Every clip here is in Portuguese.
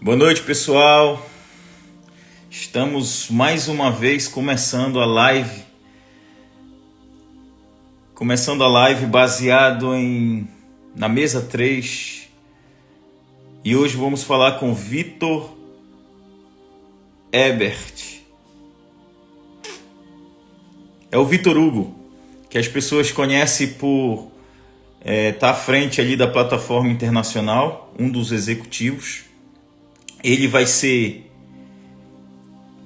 Boa noite, pessoal. Estamos mais uma vez começando a live. Baseado na mesa 3. E hoje vamos falar com Vitor Ebert. É o Vitor Hugo, que as pessoas conhecem por estar à frente ali da plataforma internacional, um dos executivos. Ele vai ser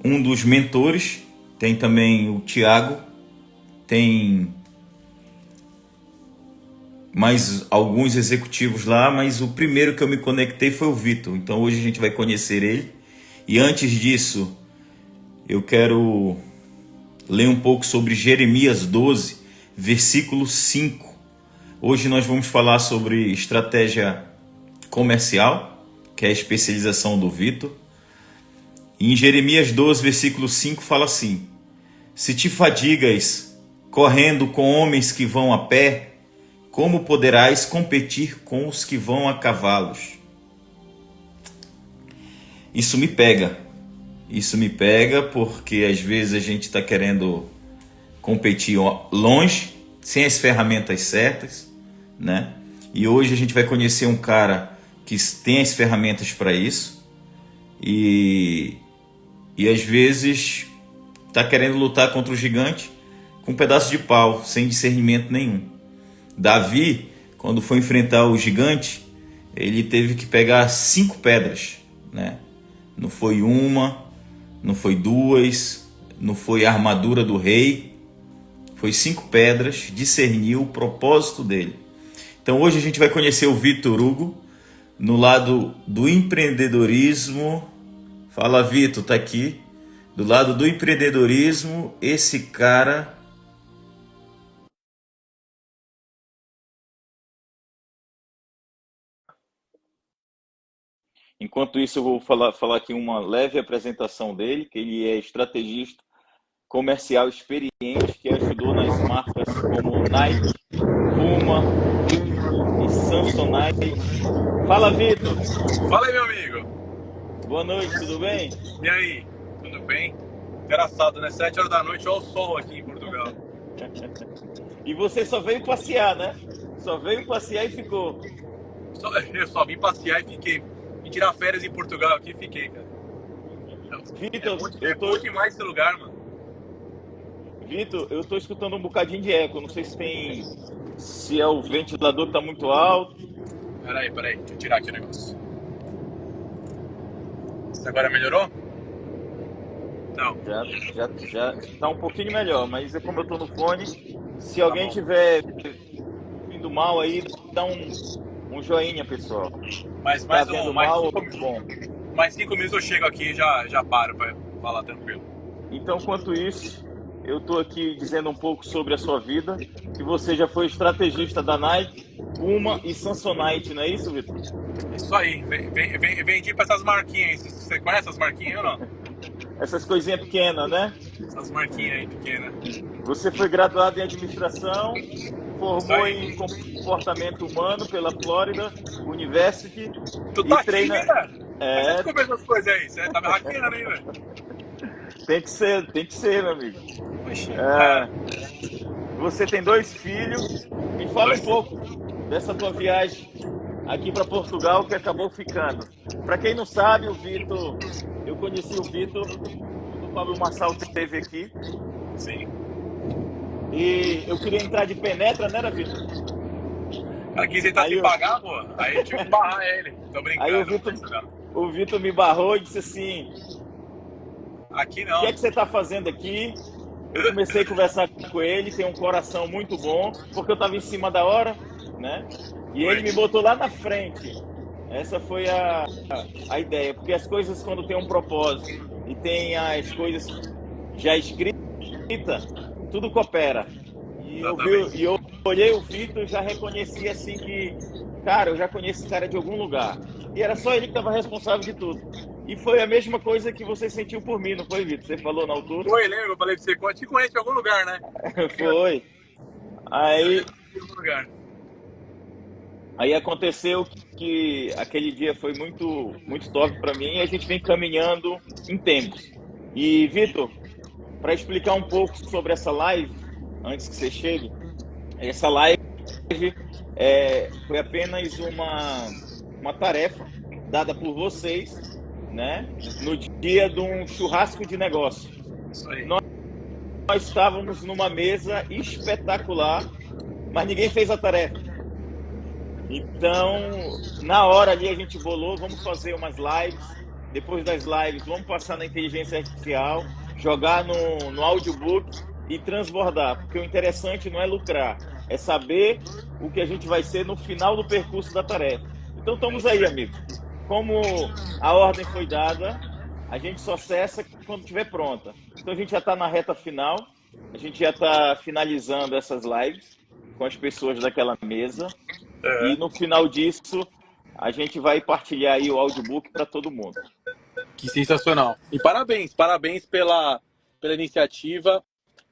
um dos mentores. Tem também o Thiago, tem mais alguns executivos lá, mas o primeiro que eu me conectei foi o Vitor. Então hoje a gente vai conhecer ele. E antes disso, eu quero ler um pouco sobre Jeremias 12, versículo 5. Hoje nós vamos falar sobre estratégia comercial, que é a especialização do Vitor. Em Jeremias 12, versículo 5, fala assim: se te fadigas correndo com homens que vão a pé, como poderás competir com os que vão a cavalos? Isso me pega porque às vezes a gente está querendo competir longe, sem as ferramentas certas, né? E hoje a gente vai conhecer um cara que tem as ferramentas para isso e às vezes está querendo lutar contra o gigante com um pedaço de pau, sem discernimento nenhum. Davi, quando foi enfrentar o gigante, ele teve que pegar 5 pedras, né? Não foi uma, não foi 2, não foi a armadura do rei, foi 5 pedras, discerniu o propósito dele. Então hoje a gente vai conhecer o Vitor Hugo no lado do empreendedorismo. Fala, Vitor, tá aqui. Do lado do empreendedorismo, esse cara... Enquanto isso, eu vou falar aqui uma leve apresentação dele, que ele é estrategista comercial experiente, que ajudou nas marcas como Nike, Puma e Samsonite. Fala, Vitor! Fala aí, meu amigo! Boa noite, tudo bem? E aí, tudo bem? Engraçado, né? 7 horas da noite, olha o sol aqui em Portugal. E você só veio passear, né? Só veio passear e ficou. Eu só vim passear e fiquei. Vim tirar férias em Portugal aqui e fiquei, cara. Vitor, é bom demais esse lugar, mano. Vitor, eu tô escutando um bocadinho de eco. Não sei se é o ventilador que tá muito alto. Peraí, deixa eu tirar aqui o negócio. Agora melhorou? Não. Já tá um pouquinho melhor, mas é como eu tô no fone. Se alguém tiver vindo mal aí, dá um joinha, pessoal. Mais vendo mal, bom. Mais 5 minutos eu chego aqui e já paro pra falar tranquilo. Então, enquanto isso, eu tô aqui dizendo um pouco sobre a sua vida, que você já foi estrategista da Nike, Puma e Samsonite, não é isso, Vitor? Isso aí, vendi pra essas marquinhas aí. Você conhece essas marquinhas ou não? Essas coisinhas pequenas, né? Essas marquinhas aí pequenas. Você foi graduado em administração, formou em comportamento humano pela Florida University. Tu tá e treina... aqui, né, cara? É... Mas você começou essas coisas aí, você tá me hackeando aí, velho. Tem que ser, meu amigo. Você tem 2 filhos. Me fala um pouco dessa tua viagem aqui para Portugal, que acabou ficando. Para quem não sabe, o Vitor, eu conheci o Vitor quando o Pablo Massal esteve aqui. Sim. E eu queria entrar de penetra, né, Vitor? Ela quis tentar me pagar, pô. Aí eu tive que barrar ele. Tô brincando. Aí o Vitor me barrou e disse assim: aqui não. O que é que você está fazendo aqui? Eu comecei a conversar com ele, tem um coração muito bom, porque eu estava em cima da hora, né? E ele me botou lá na frente. Essa foi a ideia, porque as coisas, quando tem um propósito e tem as coisas já escritas, tudo coopera. E eu olhei o Vitor e já reconheci assim que, cara, eu já conheço esse cara de algum lugar. E era só ele que estava responsável de tudo. E foi a mesma coisa que você sentiu por mim, não foi, Vitor? Você falou na altura? Foi, lembra? Eu falei pra você, te conhece em algum lugar, né? Foi. Aí... Em algum lugar. Aí aconteceu que aquele dia foi muito top para mim e a gente vem caminhando em tempos. E, Vitor, para explicar um pouco sobre essa live, antes que você chegue, essa live foi apenas uma tarefa dada por vocês, né, no dia de um churrasco de negócio. Isso aí. Nós estávamos numa mesa espetacular, mas ninguém fez a tarefa. Então, na hora ali a gente bolou, vamos fazer umas lives. Depois das lives, vamos passar na inteligência artificial, jogar no audiobook e transbordar. Porque o interessante não é lucrar, é saber o que a gente vai ser no final do percurso da tarefa. Então, estamos aí, amigo. Como a ordem foi dada, a gente só cessa quando estiver pronta. Então, a gente já está na reta final, a gente já está finalizando essas lives com as pessoas daquela mesa. E no final disso, a gente vai partilhar aí o audiobook para todo mundo. Que sensacional. E parabéns pela iniciativa,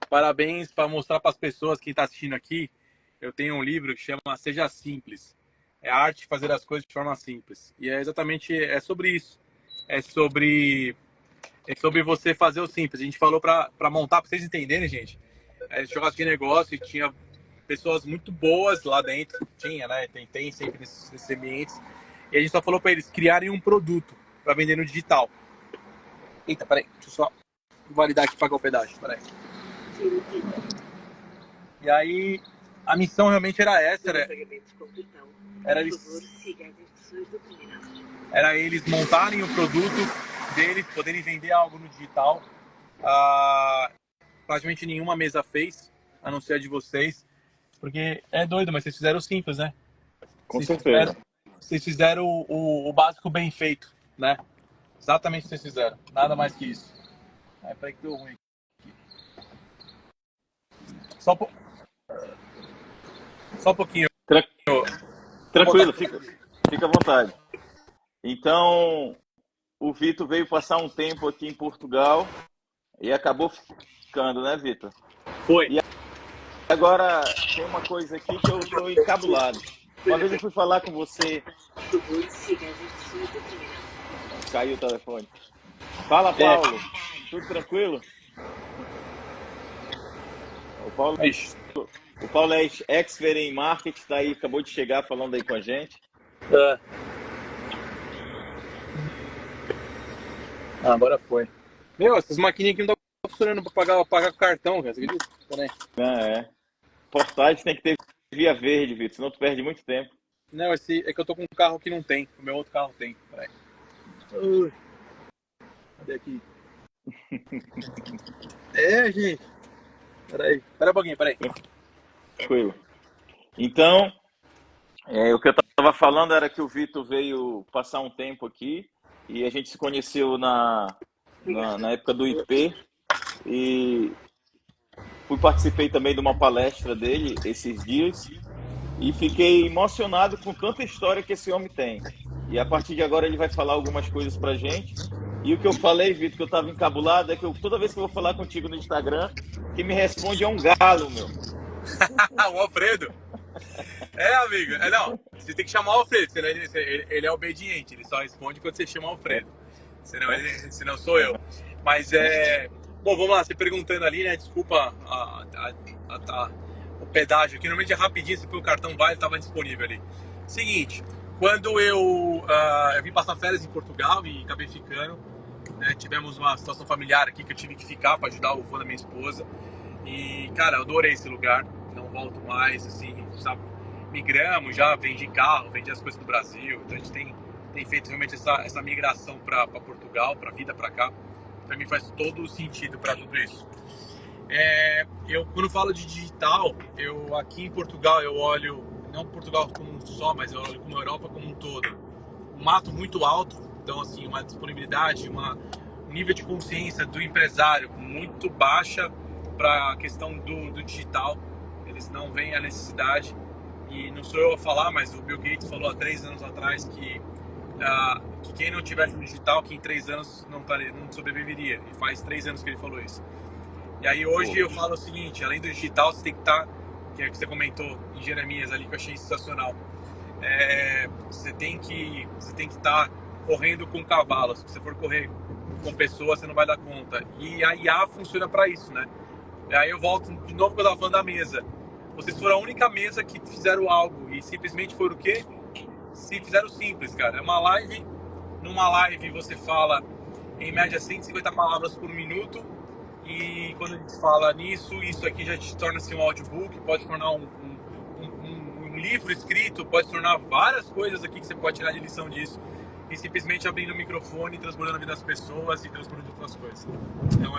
parabéns para mostrar para as pessoas, quem está assistindo aqui, eu tenho um livro que chama Seja Simples. É a arte de fazer as coisas de forma simples. E é sobre isso. É sobre você fazer o simples. A gente falou para montar, para vocês entenderem, gente. A gente jogava de negócio e tinha pessoas muito boas lá dentro. Tinha, né? Tem sempre nesses ambientes. E a gente só falou para eles criarem um produto para vender no digital. Eita, peraí. Deixa eu só validar aqui e pagar o pedágio. Peraí. E aí, a missão realmente era essa. Era eles montarem o produto deles, poderem vender algo no digital. Praticamente nenhuma mesa fez, a não ser a de vocês. Porque é doido, mas vocês fizeram simples, né? Com certeza. Vocês fizeram o básico bem feito, né? Exatamente o que vocês fizeram. Nada mais que isso. Peraí que deu ruim aqui. Só um pouquinho. Tranquilo, fica à vontade. Então, o Vitor veio passar um tempo aqui em Portugal e acabou ficando, né, Vitor? Foi. E agora tem uma coisa aqui que eu estou encabulado. Uma vez eu fui falar com você. Caiu o telefone. Fala, Paulo. Tudo tranquilo? O Paulo é expert em marketing, tá aí, acabou de chegar falando aí com a gente. Agora foi. Meu, essas maquininhas aqui não estão funcionando para pagar com cartão, cara. Você acredita? Portagem tem que ter via verde, Vitor, senão tu perde muito tempo. Não, é que eu tô com um carro que não tem. O meu outro carro tem. Peraí. Cadê aqui? Gente. Peraí. Pera um pouquinho, peraí. Tranquilo. Então, o que eu estava falando era que o Vitor veio passar um tempo aqui e a gente se conheceu na época do IP e participei também de uma palestra dele esses dias e fiquei emocionado com tanta história que esse homem tem. E a partir de agora ele vai falar algumas coisas pra gente. E o que eu falei, Vitor, que eu estava encabulado, é que toda vez que eu vou falar contigo no Instagram, quem me responde é um galo, meu. O Alfredo. Amigo. Não, você tem que chamar o Alfredo, senão ele é obediente, ele só responde quando você chama o Alfredo. Senão sou eu. Mas bom, vamos lá, você perguntando ali, né? Desculpa o pedágio aqui. Normalmente é rapidinho, se o cartão vai, ele estava disponível ali. Seguinte, quando eu vim passar férias em Portugal e acabei ficando, né, tivemos uma situação familiar aqui que eu tive que ficar para ajudar o avô da minha esposa. E, cara, eu adorei esse lugar, não volto mais, assim, sabe? Migramos, já vendi carro, vendi as coisas do Brasil, então a gente tem feito realmente essa migração para Portugal, para a vida para cá. Para mim faz todo sentido para tudo isso. Quando falo de digital, aqui em Portugal eu olho, não Portugal como um só, mas eu olho como a Europa como um todo. Um mato muito alto, então assim, uma disponibilidade, um nível de consciência do empresário muito baixa para a questão do digital. Eles não veem a necessidade, e não sou eu a falar, mas o Bill Gates falou há 3 anos atrás que quem não tivesse no digital, que em 3 anos não sobreviveria. E faz 3 anos que ele falou isso. E aí hoje eu falo o seguinte, além do digital, você tem que estar, que é o que você comentou em Jeremias ali, que eu achei sensacional. você tem que estar correndo com cavalos. Se você for correr com pessoas, você não vai dar conta. E a IA funciona para isso, né? E aí eu volto de novo que eu estava falando da mesa. Vocês foram a única mesa que fizeram algo e simplesmente foram o quê? Se fizeram simples, cara. É uma live. Numa live você fala em média 150 palavras por minuto. E quando a gente fala nisso, isso aqui já te torna-se um audiobook, pode tornar um livro escrito, pode tornar várias coisas aqui que você pode tirar de lição disso. E simplesmente abrindo o microfone, transbordando a vida das pessoas e transbordando outras coisas. Então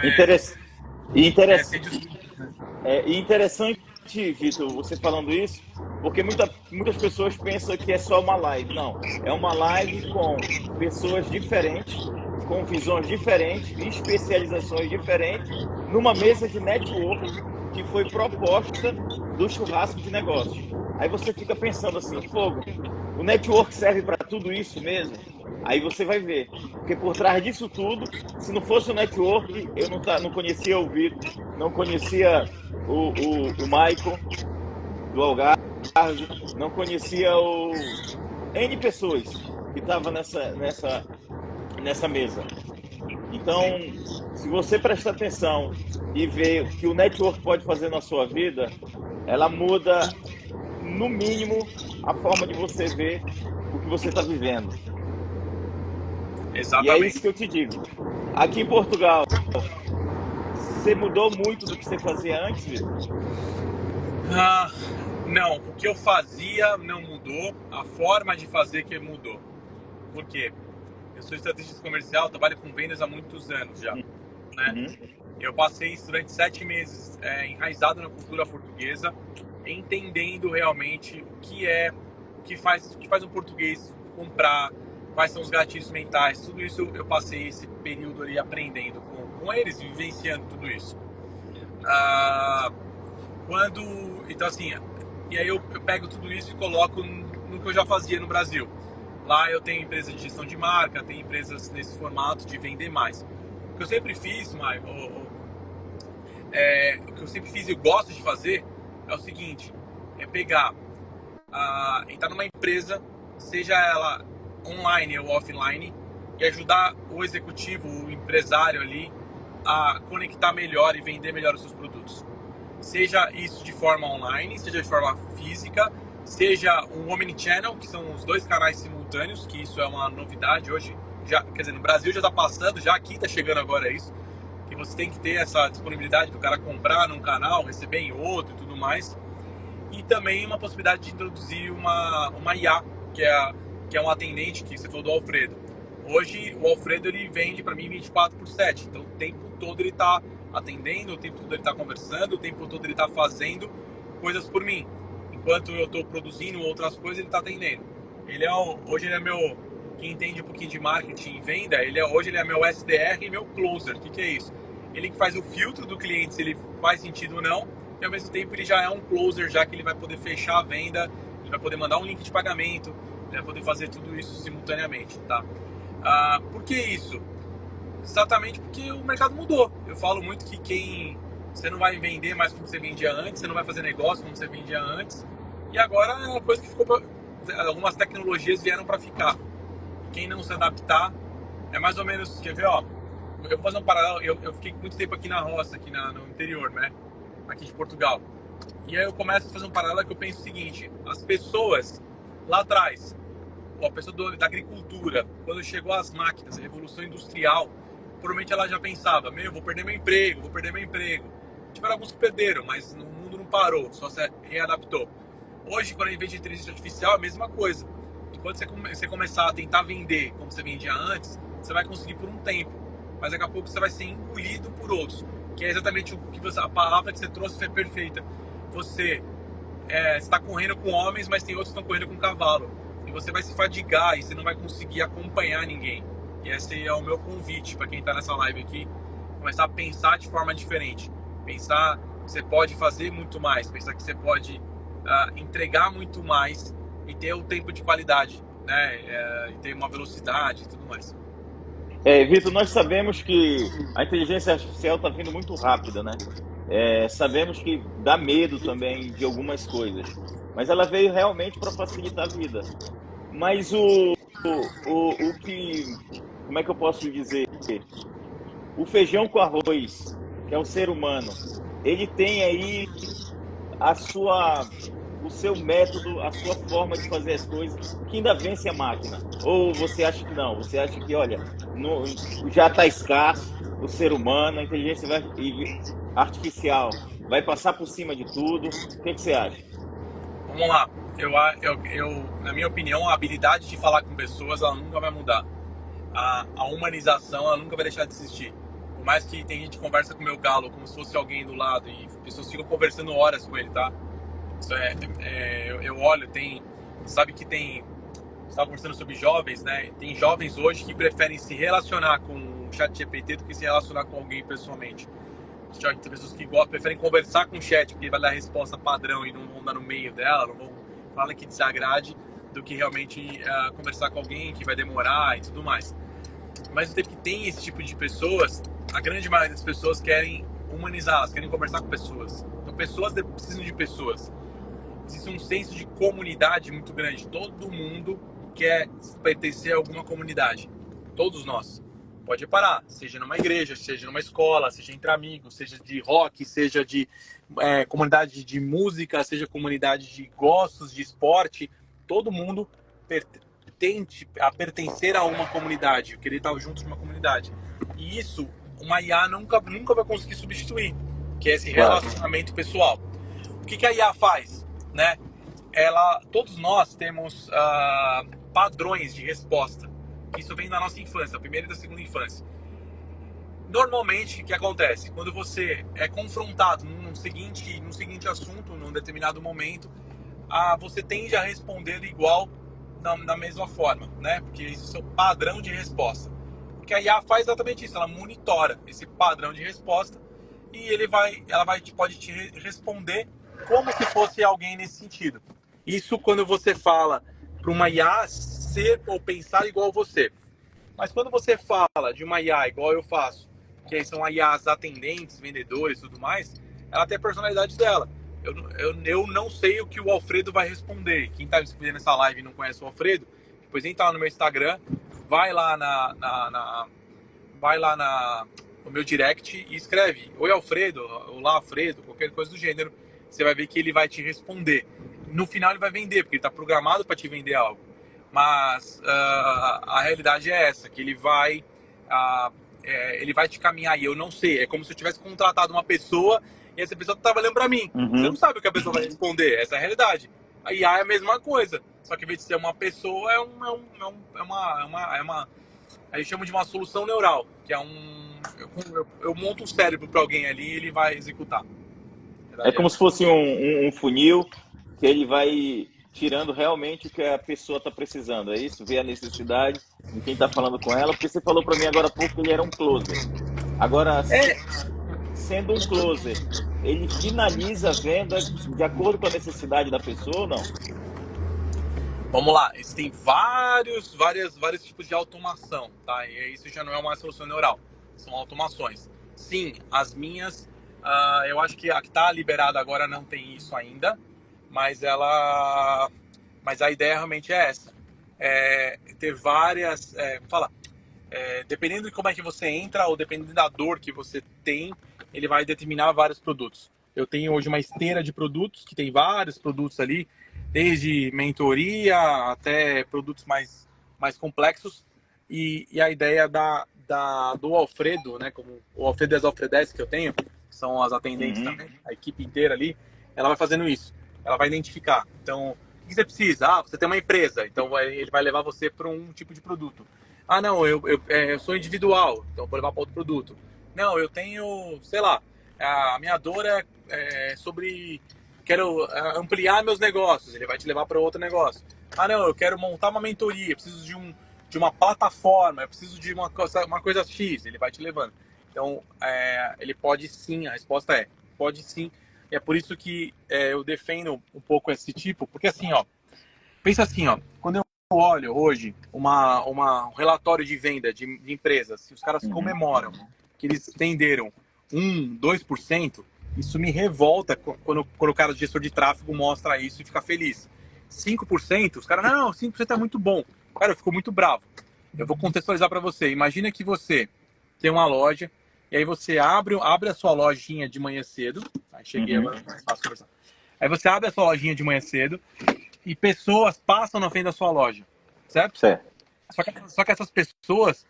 Interessante, Vitor, você falando isso, porque muitas pessoas pensam que é só uma live. Não, é uma live com pessoas diferentes, com visões diferentes, especializações diferentes, numa mesa de network que foi proposta do churrasco de negócios. Aí você fica pensando assim, fogo, o network serve para tudo isso mesmo? Aí você vai ver, porque por trás disso tudo, se não fosse o network, eu não conhecia o Vitor, não conhecia o Michael do Algarve, não conhecia o N pessoas que estavam nessa mesa. Então, se você prestar atenção e ver o que o network pode fazer na sua vida, ela muda, no mínimo, a forma de você ver o que você está vivendo. Exatamente. E é isso que eu te digo. Aqui em Portugal, você mudou muito do que você fazia antes, Vitor? Não, o que eu fazia não mudou, a forma de fazer que mudou. Por quê? Eu sou estrategista comercial, trabalho com vendas há muitos anos já, né? Eu passei durante 7 meses enraizado na cultura portuguesa, entendendo realmente o que faz um português comprar, quais são os gatilhos mentais, tudo isso eu passei esse período ali aprendendo com eles, vivenciando tudo isso. Então assim, e aí eu pego tudo isso e coloco no que eu já fazia no Brasil. Lá eu tenho empresa de gestão de marca, tenho empresas nesse formato de vender mais. O que eu sempre fiz, o que eu sempre fiz e eu gosto de fazer é o seguinte, é pegar, entrar numa empresa, seja ela online ou offline, e ajudar o executivo, o empresário ali, a conectar melhor e vender melhor os seus produtos. Seja isso de forma online, seja de forma física, seja um omnichannel, que são os 2 canais simultâneos, que isso é uma novidade hoje, quer dizer, no Brasil já está passando, já aqui está chegando agora isso, que você tem que ter essa disponibilidade do cara comprar num canal, receber em outro e tudo mais. E também uma possibilidade de introduzir uma IA, que é um atendente, que você falou do Alfredo. Hoje o Alfredo ele vende para mim 24/7, então o tempo todo ele está atendendo, o tempo todo ele está conversando, o tempo todo ele está fazendo coisas por mim. Enquanto eu estou produzindo outras coisas, ele está atendendo. Hoje ele é meu, quem entende um pouquinho de marketing e venda, hoje ele é meu SDR e meu closer. O que é isso? Ele que faz o filtro do cliente, se ele faz sentido ou não, e ao mesmo tempo ele já é um closer, já que ele vai poder fechar a venda, ele vai poder mandar um link de pagamento, ele vai poder fazer tudo isso simultaneamente, tá? Por que isso? Exatamente porque o mercado mudou. Eu falo muito que você não vai vender mais como você vendia antes, você não vai fazer negócio como você vendia antes, e agora é uma coisa que algumas tecnologias vieram para ficar. Quem não se adaptar, é mais ou menos, quer ver, ó, eu vou fazer um paralelo, eu fiquei muito tempo aqui na roça, aqui no interior, né, aqui de Portugal, e aí eu começo a fazer um paralelo que eu penso o seguinte, as pessoas lá atrás, a pessoa da agricultura, quando chegou as máquinas, a revolução industrial, provavelmente ela já pensava, vou perder meu emprego. Tiveram alguns que perderam, mas o mundo não parou, só se readaptou. Hoje, quando a gente vê de inteligência artificial, é a mesma coisa. Quando você começar a tentar vender como você vendia antes, você vai conseguir por um tempo, mas daqui a pouco você vai ser engolido por outros, que é exatamente a palavra que você trouxe foi perfeita. Você está correndo com homens, mas tem outros que estão correndo com cavalo. E você vai se fadigar e você não vai conseguir acompanhar ninguém. E esse é o meu convite para quem está nessa live aqui, começar a pensar de forma diferente. Pensar que você pode fazer muito mais, pensar que você pode entregar muito mais e ter o tempo de qualidade, né? E ter uma velocidade e tudo mais. Vitor, nós sabemos que a inteligência artificial está vindo muito rápida, né? Sabemos que dá medo também de algumas coisas. mas ela veio realmente para facilitar a vida. Mas o que, como é que eu posso dizer? O feijão com arroz, que é o ser humano, ele tem aí a sua, o seu método, a sua forma de fazer as coisas, que ainda vence a máquina. Ou você acha que não? Você acha que, olha, já está escasso o ser humano, a inteligência artificial vai passar por cima de tudo? O que você acha? Vamos lá. Na minha opinião, a habilidade de falar com pessoas, ela nunca vai mudar. A humanização, ela nunca vai deixar de existir. Por mais que tem gente que conversa com o meu galo como se fosse alguém do lado e pessoas ficam conversando horas com ele, tá? Isso eu olho, sabe que tem, estava conversando sobre jovens, né? Tem jovens hoje que preferem se relacionar com o chat GPT do que se relacionar com alguém pessoalmente. Tem pessoas que preferem conversar com o chat, porque ele vai dar a resposta padrão e não vão dar no meio dela, não vão falar que desagrade, do que realmente conversar com alguém que vai demorar e tudo mais. Mas o tempo que tem esse tipo de pessoas, a grande maioria das pessoas querem humanizar, elas querem conversar com pessoas. Então pessoas precisam de pessoas. Existe um senso de comunidade muito grande. Todo mundo quer pertencer a alguma comunidade. Todos nós. Pode reparar, seja numa igreja, seja numa escola, seja entre amigos, seja de rock, seja de comunidade de música, seja comunidade de gostos, de esporte. Todo mundo tende a pertencer a uma comunidade, querer estar junto de uma comunidade. E isso, uma IA nunca vai conseguir substituir, que é esse relacionamento pessoal. O que a IA faz? Né? Todos nós temos padrões de resposta. Isso vem da nossa infância, da primeira e da segunda infância. Normalmente, o que acontece? Quando você é confrontado num seguinte assunto, num determinado momento, você tende a responder igual da mesma forma, né? Porque esse é o seu padrão de resposta. Porque a IA faz exatamente isso, ela monitora esse padrão de resposta e pode te responder como se fosse alguém nesse sentido. Isso quando você fala para uma IA ser ou pensar igual a você. Mas quando você fala de uma IA igual eu faço, que são IAs atendentes, vendedores e tudo mais, ela tem a personalidade dela. Eu não sei o que o Alfredo vai responder. Quem está respondendo essa live e não conhece o Alfredo, depois entra lá no meu Instagram, vai lá no meu direct e escreve Oi Alfredo, olá Alfredo, qualquer coisa do gênero. Você vai ver que ele vai te responder. No final ele vai vender, porque ele está programado para te vender algo. Mas a realidade é essa, que ele vai te caminhar, e eu não sei. É como se eu tivesse contratado uma pessoa e essa pessoa está trabalhando para mim. Uhum. Você não sabe o que a pessoa vai responder, essa é a realidade. A IA é a mesma coisa, só que em vez de ser uma pessoa, aí eu chamo de uma solução neural, que é eu monto um cérebro para alguém ali e ele vai executar. É como se fosse um funil que ele vai tirando realmente o que a pessoa está precisando, é isso? Ver a necessidade de quem está falando com ela, porque você falou para mim agora há pouco que ele era um closer. Agora, sendo um closer, ele finaliza a venda de acordo com a necessidade da pessoa ou não? Vamos lá, existem vários tipos de automação, tá? E isso já não é uma solução neural, são automações. Sim, as minhas, eu acho que a que está liberada agora não tem isso ainda, mas a ideia realmente é essa. Ter várias, dependendo de como é que você entra ou dependendo da dor que você tem, ele vai determinar vários produtos. Eu tenho hoje uma esteira de produtos, que tem vários produtos ali, desde mentoria até produtos mais complexos. E a ideia do Alfredo, né, como o Alfredo e as Alfredes que eu tenho, que são as atendentes também, a equipe inteira ali, ela vai fazendo isso. Ela vai identificar. Então, o que você precisa? Você tem uma empresa, então ele vai levar você para um tipo de produto. Não, eu sou individual, então vou levar para outro produto. Não, eu tenho, sei lá, a minha dor é sobre... Quero ampliar meus negócios, ele vai te levar para outro negócio. Não, eu quero montar uma mentoria, eu preciso de uma plataforma, eu preciso de uma coisa X, ele vai te levando. Então, ele pode sim, a resposta é, pode sim. E é por isso que eu defendo um pouco esse tipo, porque assim, pensa assim, quando eu olho hoje um relatório de venda de empresas, se os caras comemoram que eles venderam 1%, 2%, Isso me revolta quando o cara, gestor de tráfego, mostra isso e fica feliz. 5%, os caras, não, 5% é muito bom. Cara, eu fico muito bravo. Eu vou contextualizar para você. Imagina que você tem uma loja, e aí você abre a sua lojinha de manhã cedo. Aí cheguei agora, mais fácil conversar. Aí você abre a sua lojinha de manhã cedo e pessoas passam na frente da sua loja, certo? Certo. Só que essas pessoas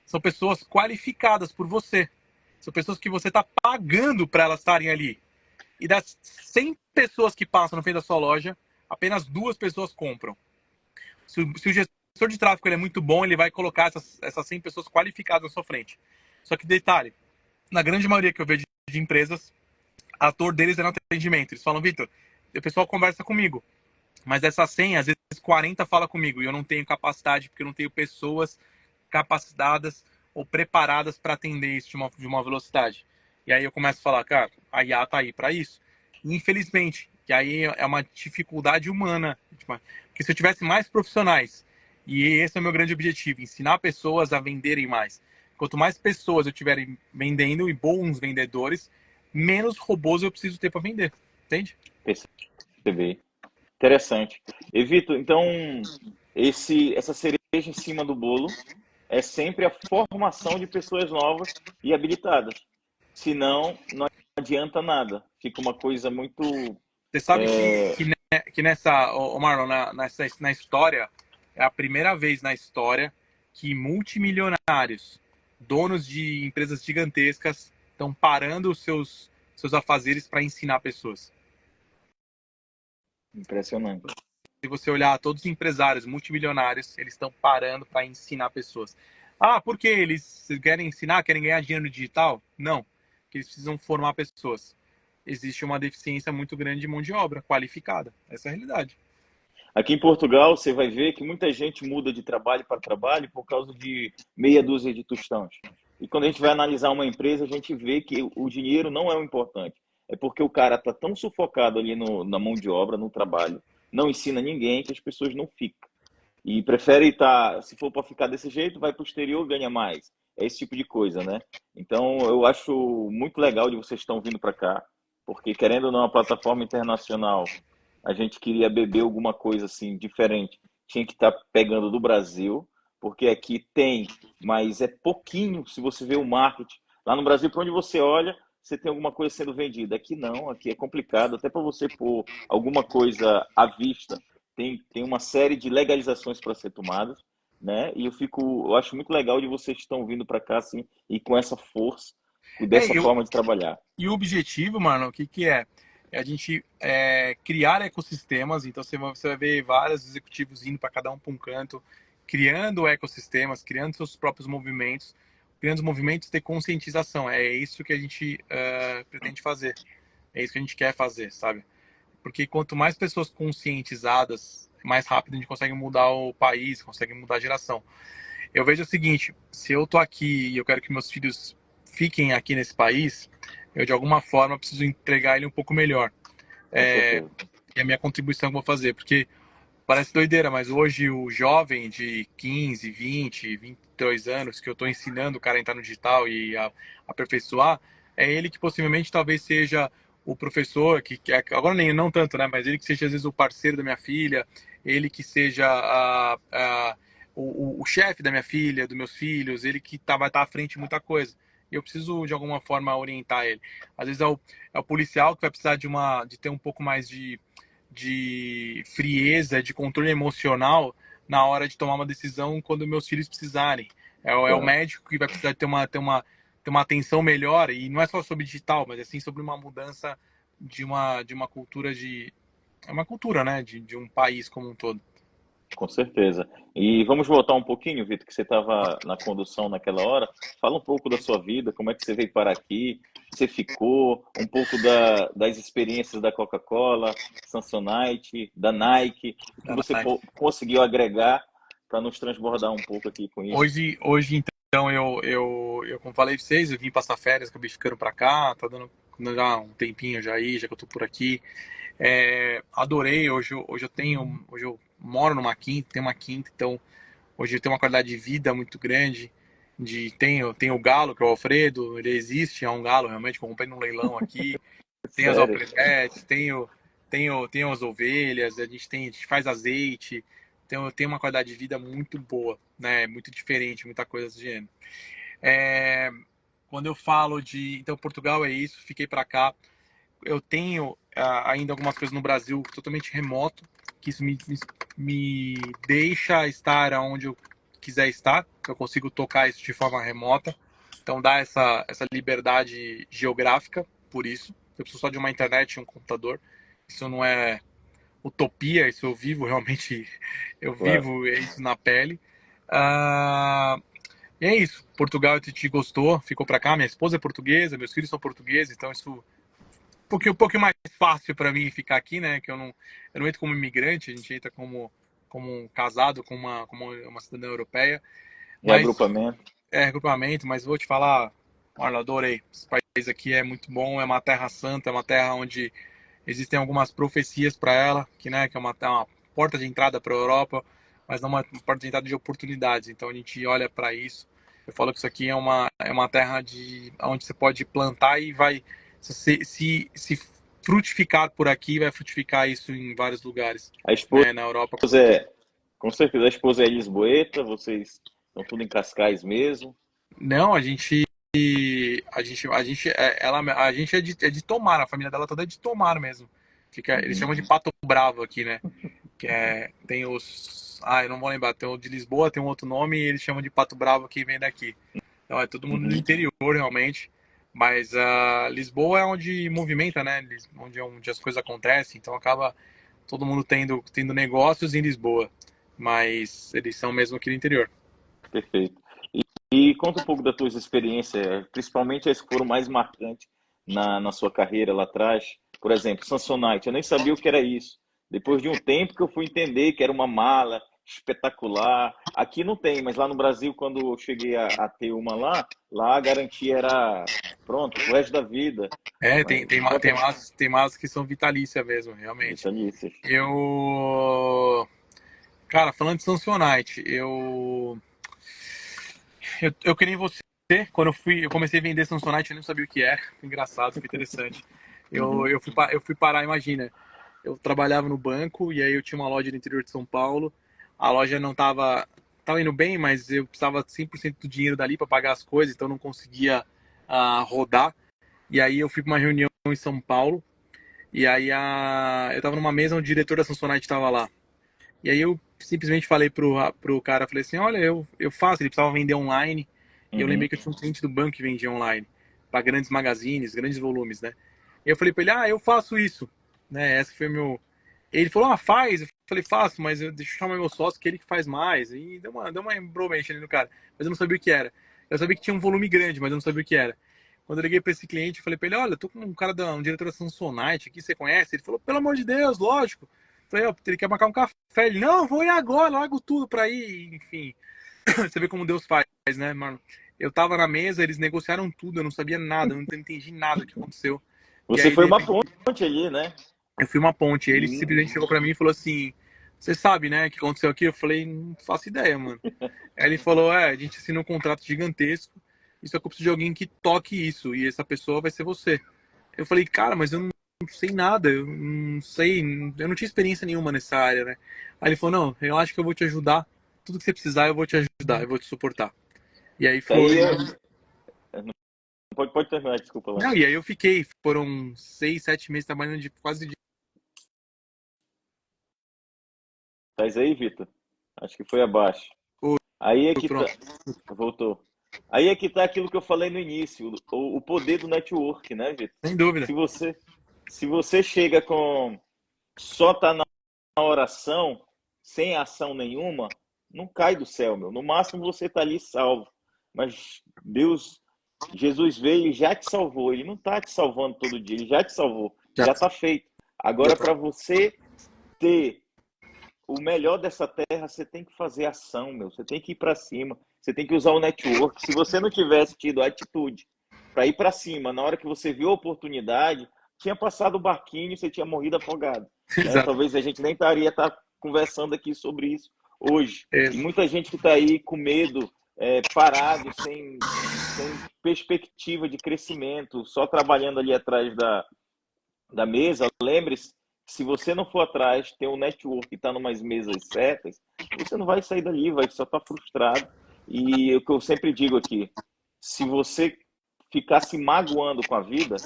são pessoas qualificadas por você. São pessoas que você está pagando para elas estarem ali. E das 100 pessoas que passam na frente da sua loja, apenas 2 pessoas compram. Se o gestor de tráfego ele é muito bom, ele vai colocar essas 100 pessoas qualificadas na sua frente. Só que detalhe, na grande maioria que eu vejo de empresas, a dor deles é no atendimento. Eles falam, Vitor, o pessoal conversa comigo, mas dessas 100, às vezes 40 fala comigo e eu não tenho capacidade, porque eu não tenho pessoas capacitadas ou preparadas para atender isso de uma velocidade. E aí eu começo a falar, cara, a IA tá aí para isso. E, infelizmente, que aí é uma dificuldade humana. Porque se eu tivesse mais profissionais, e esse é o meu grande objetivo, ensinar pessoas a venderem mais. Quanto mais pessoas eu tiver vendendo e bons vendedores, menos robôs eu preciso ter para vender. Entende? Percebi. Interessante. E Vitor, então essa cereja em cima do bolo é sempre a formação de pessoas novas e habilitadas. Senão, não adianta nada. Fica uma coisa muito. Você sabe que nessa, Marlon, na história, é a primeira vez na história que multimilionários, donos de empresas gigantescas, estão parando os seus afazeres para ensinar pessoas. Impressionante. Se você olhar todos os empresários multimilionários, eles estão parando para ensinar pessoas. Ah, por que eles querem ensinar, querem ganhar dinheiro no digital? Não, porque eles precisam formar pessoas. Existe uma deficiência muito grande de mão de obra qualificada. Essa é a realidade. Aqui em Portugal, você vai ver que muita gente muda de trabalho para trabalho por causa de meia dúzia de tostões. E quando a gente vai analisar uma empresa, a gente vê que o dinheiro não é o importante. É porque o cara está tão sufocado ali na mão de obra, no trabalho, não ensina ninguém, que as pessoas não ficam. E prefere estar, se for para ficar desse jeito, vai para o exterior, ganha mais. É esse tipo de coisa, né? Então, eu acho muito legal de vocês estão vindo para cá, porque querendo ou não, uma plataforma internacional, a gente queria beber alguma coisa assim diferente. Tinha que estar pegando do Brasil, porque aqui tem, mas é pouquinho se você vê o marketing. Lá no Brasil, para onde você olha, você tem alguma coisa sendo vendida. Aqui não, aqui é complicado, até para você pôr alguma coisa à vista tem uma série de legalizações para ser tomadas, né? E eu acho muito legal de vocês que estão vindo para cá assim e com essa força, e dessa forma de trabalhar. E o objetivo, mano, o que é? É a gente criar ecossistemas. Então você vai ver vários executivos indo para cada um para um canto, criando ecossistemas, criando seus próprios movimentos, criando movimentos de conscientização. É isso que a gente pretende fazer. É isso que a gente quer fazer, sabe? Porque quanto mais pessoas conscientizadas, mais rápido a gente consegue mudar o país, consegue mudar a geração. Eu vejo o seguinte, se eu tô aqui e eu quero que meus filhos fiquem aqui nesse país, eu de alguma forma preciso entregar ele um pouco melhor. Com certeza. E a minha contribuição que eu vou fazer, porque parece doideira, mas hoje o jovem de 15, 20, 22 anos que eu estou ensinando o cara a entrar no digital e a aperfeiçoar, é ele que possivelmente talvez seja o professor, agora nem não tanto, né? Mas ele que seja às vezes o parceiro da minha filha, ele que seja o chefe da minha filha, dos meus filhos, ele que vai estar à frente de muita coisa. E eu preciso de alguma forma orientar ele. Às vezes é o policial que vai precisar de ter um pouco mais de frieza, de controle emocional na hora de tomar uma decisão quando meus filhos precisarem. É o médico que vai precisar ter uma atenção melhor, e não é só sobre digital, mas assim sobre uma mudança de uma cultura é uma cultura, né, de um país como um todo. Com certeza. E vamos voltar um pouquinho, Vitor, que você estava na condução naquela hora. Fala um pouco da sua vida, como é que você veio parar aqui, você ficou, um pouco das experiências da Coca-Cola, Samsonite, da Nike, o que você conseguiu agregar para nos transbordar um pouco aqui com isso. Hoje então, eu como falei para vocês, eu vim passar férias, acabei ficando para cá, tá dando já um tempinho já aí, já que eu tô por aqui. Adorei, hoje eu moro numa quinta, tenho uma quinta, então hoje eu tenho uma qualidade de vida muito grande. Tenho o galo, que é o Alfredo, ele existe, é um galo realmente, que eu comprei num leilão aqui. Tem as Sério? alperretes, tem as ovelhas, a gente faz azeite, tem uma qualidade de vida muito boa, né? Muito diferente, muita coisa do gênero. É, quando eu falo de. Então, Portugal é isso, fiquei para cá. Eu tenho ainda algumas coisas no Brasil totalmente remoto, que isso me deixa estar onde eu quiser estar, eu consigo tocar isso de forma remota. Então dá essa liberdade geográfica, por isso. Eu preciso só de uma internet e um computador. Isso não é utopia, isso eu vivo realmente, eu Claro. vivo isso na pele. Ah, e é isso. Portugal te gostou, ficou para cá. Minha esposa é portuguesa, meus filhos são portugueses, então isso um pouquinho mais fácil para mim ficar aqui, né? Que eu não entro como imigrante, a gente entra como um casado com uma cidadã europeia. E Mas agrupamento? é agrupamento, mas vou te falar, Marlon, adorei. Esse país aqui é muito bom, é uma terra santa, é uma terra onde existem algumas profecias para ela, que é uma porta de entrada para a Europa, mas não uma porta de entrada de oportunidades. Então a gente olha para isso. Eu falo que isso aqui é uma terra onde você pode plantar e vai se frutificar por aqui, vai frutificar isso em vários lugares, A esposa né? Na Europa, com certeza. é, com certeza, a esposa é lisboeta, vocês estão tudo em Cascais mesmo. Não, a gente é de Tomar, a família dela toda é de Tomar mesmo. Eles Uhum, chamam de Pato Bravo aqui, né? Tem eu não vou lembrar, tem o de Lisboa, tem um outro nome, e eles chamam de Pato Bravo que vem daqui. Então é todo mundo do uhum. interior, realmente. Mas Lisboa é onde movimenta, né? Onde as coisas acontecem, então acaba todo mundo tendo negócios em Lisboa. Mas eles são mesmo aqui do interior. Perfeito. E conta um pouco das tuas experiências, principalmente as que foram mais marcantes na sua carreira lá atrás. Por exemplo, Samsonite, eu nem sabia o que era isso. Depois de um tempo que eu fui entender que era uma mala espetacular. Aqui não tem, mas lá no Brasil, quando eu cheguei a ter uma lá a garantia era pronto, pro resto da vida. É, tem, Mas tem, ma- tem, conta malas, tem malas que são vitalícias mesmo, realmente. detalhistas. Cara, falando de Samsonite, eu que nem você, quando eu comecei a vender Samsonite, eu nem sabia o que era. Foi engraçado, foi interessante. Eu, Uhum, eu, fui, pa- eu fui parar, imagina, eu trabalhava no banco e aí eu tinha uma loja no interior de São Paulo. A loja não tava indo bem, mas eu precisava 100% do dinheiro dali para pagar as coisas, então eu não conseguia rodar. E aí eu fui para uma reunião em São Paulo. E aí eu tava numa mesa onde o diretor da Samsonite tava lá. E aí eu simplesmente falei pro cara, falei assim, olha, eu faço, ele precisava vender online. E eu lembrei uhum, que eu tinha um cliente do banco que vendia online, para grandes magazines, grandes volumes, né? E eu falei pra ele, eu faço isso, né? Essa foi meu. Ele falou, faz. Eu falei, faço, mas deixa eu chamar meu sócio, que ele que faz mais. E deu uma embromation ali no cara. Mas eu não sabia o que era. Eu sabia que tinha um volume grande, mas eu não sabia o que era. Quando eu liguei pra esse cliente, eu falei pra ele, olha, tô com um diretor da Samsonite aqui, você conhece? Ele falou, pelo amor de Deus, lógico. Eu falei, ele quer marcar um café. Ele, não, eu vou ir agora, largo tudo pra ir. Enfim, você vê como Deus faz, né, mano? Eu tava na mesa, eles negociaram tudo, eu não sabia nada, eu não entendi nada do que aconteceu. E você aí, foi de uma repente, ponte ali, né? eu fui uma ponte. Ele E simplesmente chegou pra mim e falou assim: você sabe, né, o que aconteceu aqui? Eu falei: não faço ideia, mano. Aí ele falou: a gente assinou um contrato gigantesco. Isso é que eu preciso de alguém que toque isso. E essa pessoa vai ser você. Eu falei: cara, mas eu não sei nada. Eu não sei. Eu não tinha experiência nenhuma nessa área, né? Aí ele falou: não, eu acho que eu vou te ajudar. Tudo que você precisar, eu vou te ajudar. Eu vou te suportar. E aí isso aí foi. pode terminar, desculpa lá. Não, e aí eu fiquei. Foram 6, 7 meses trabalhando de quase de. Tá aí, Vitor? Acho que foi abaixo. Ô, Aí é que tá. pronto. Voltou. Aí é que tá aquilo que eu falei no início, o poder do network, né, Vitor? Sem dúvida. Se você, se você chega com só tá na oração, sem ação nenhuma, não cai do céu, meu. No máximo você tá ali salvo. Mas Deus, Jesus veio e já te salvou. Ele não tá te salvando todo dia, ele já te salvou. Já, Já tá feito. já Agora, tá. para você ter o melhor dessa terra, você tem que fazer ação, meu. Você tem que ir para cima. Você tem que usar o network. Se você não tivesse tido a atitude para ir para cima, na hora que você viu a oportunidade, tinha passado o barquinho e você tinha morrido afogado. Né? Exato. Talvez a gente nem estaria conversando aqui sobre isso hoje. E É, muita gente que está aí com medo, parado, sem perspectiva de crescimento, só trabalhando ali atrás da mesa, lembre-se, se você não for atrás, ter um network que está numas mesas certas, você não vai sair dali, vai só estar frustrado. E o que eu sempre digo aqui, se você ficar se magoando com a vida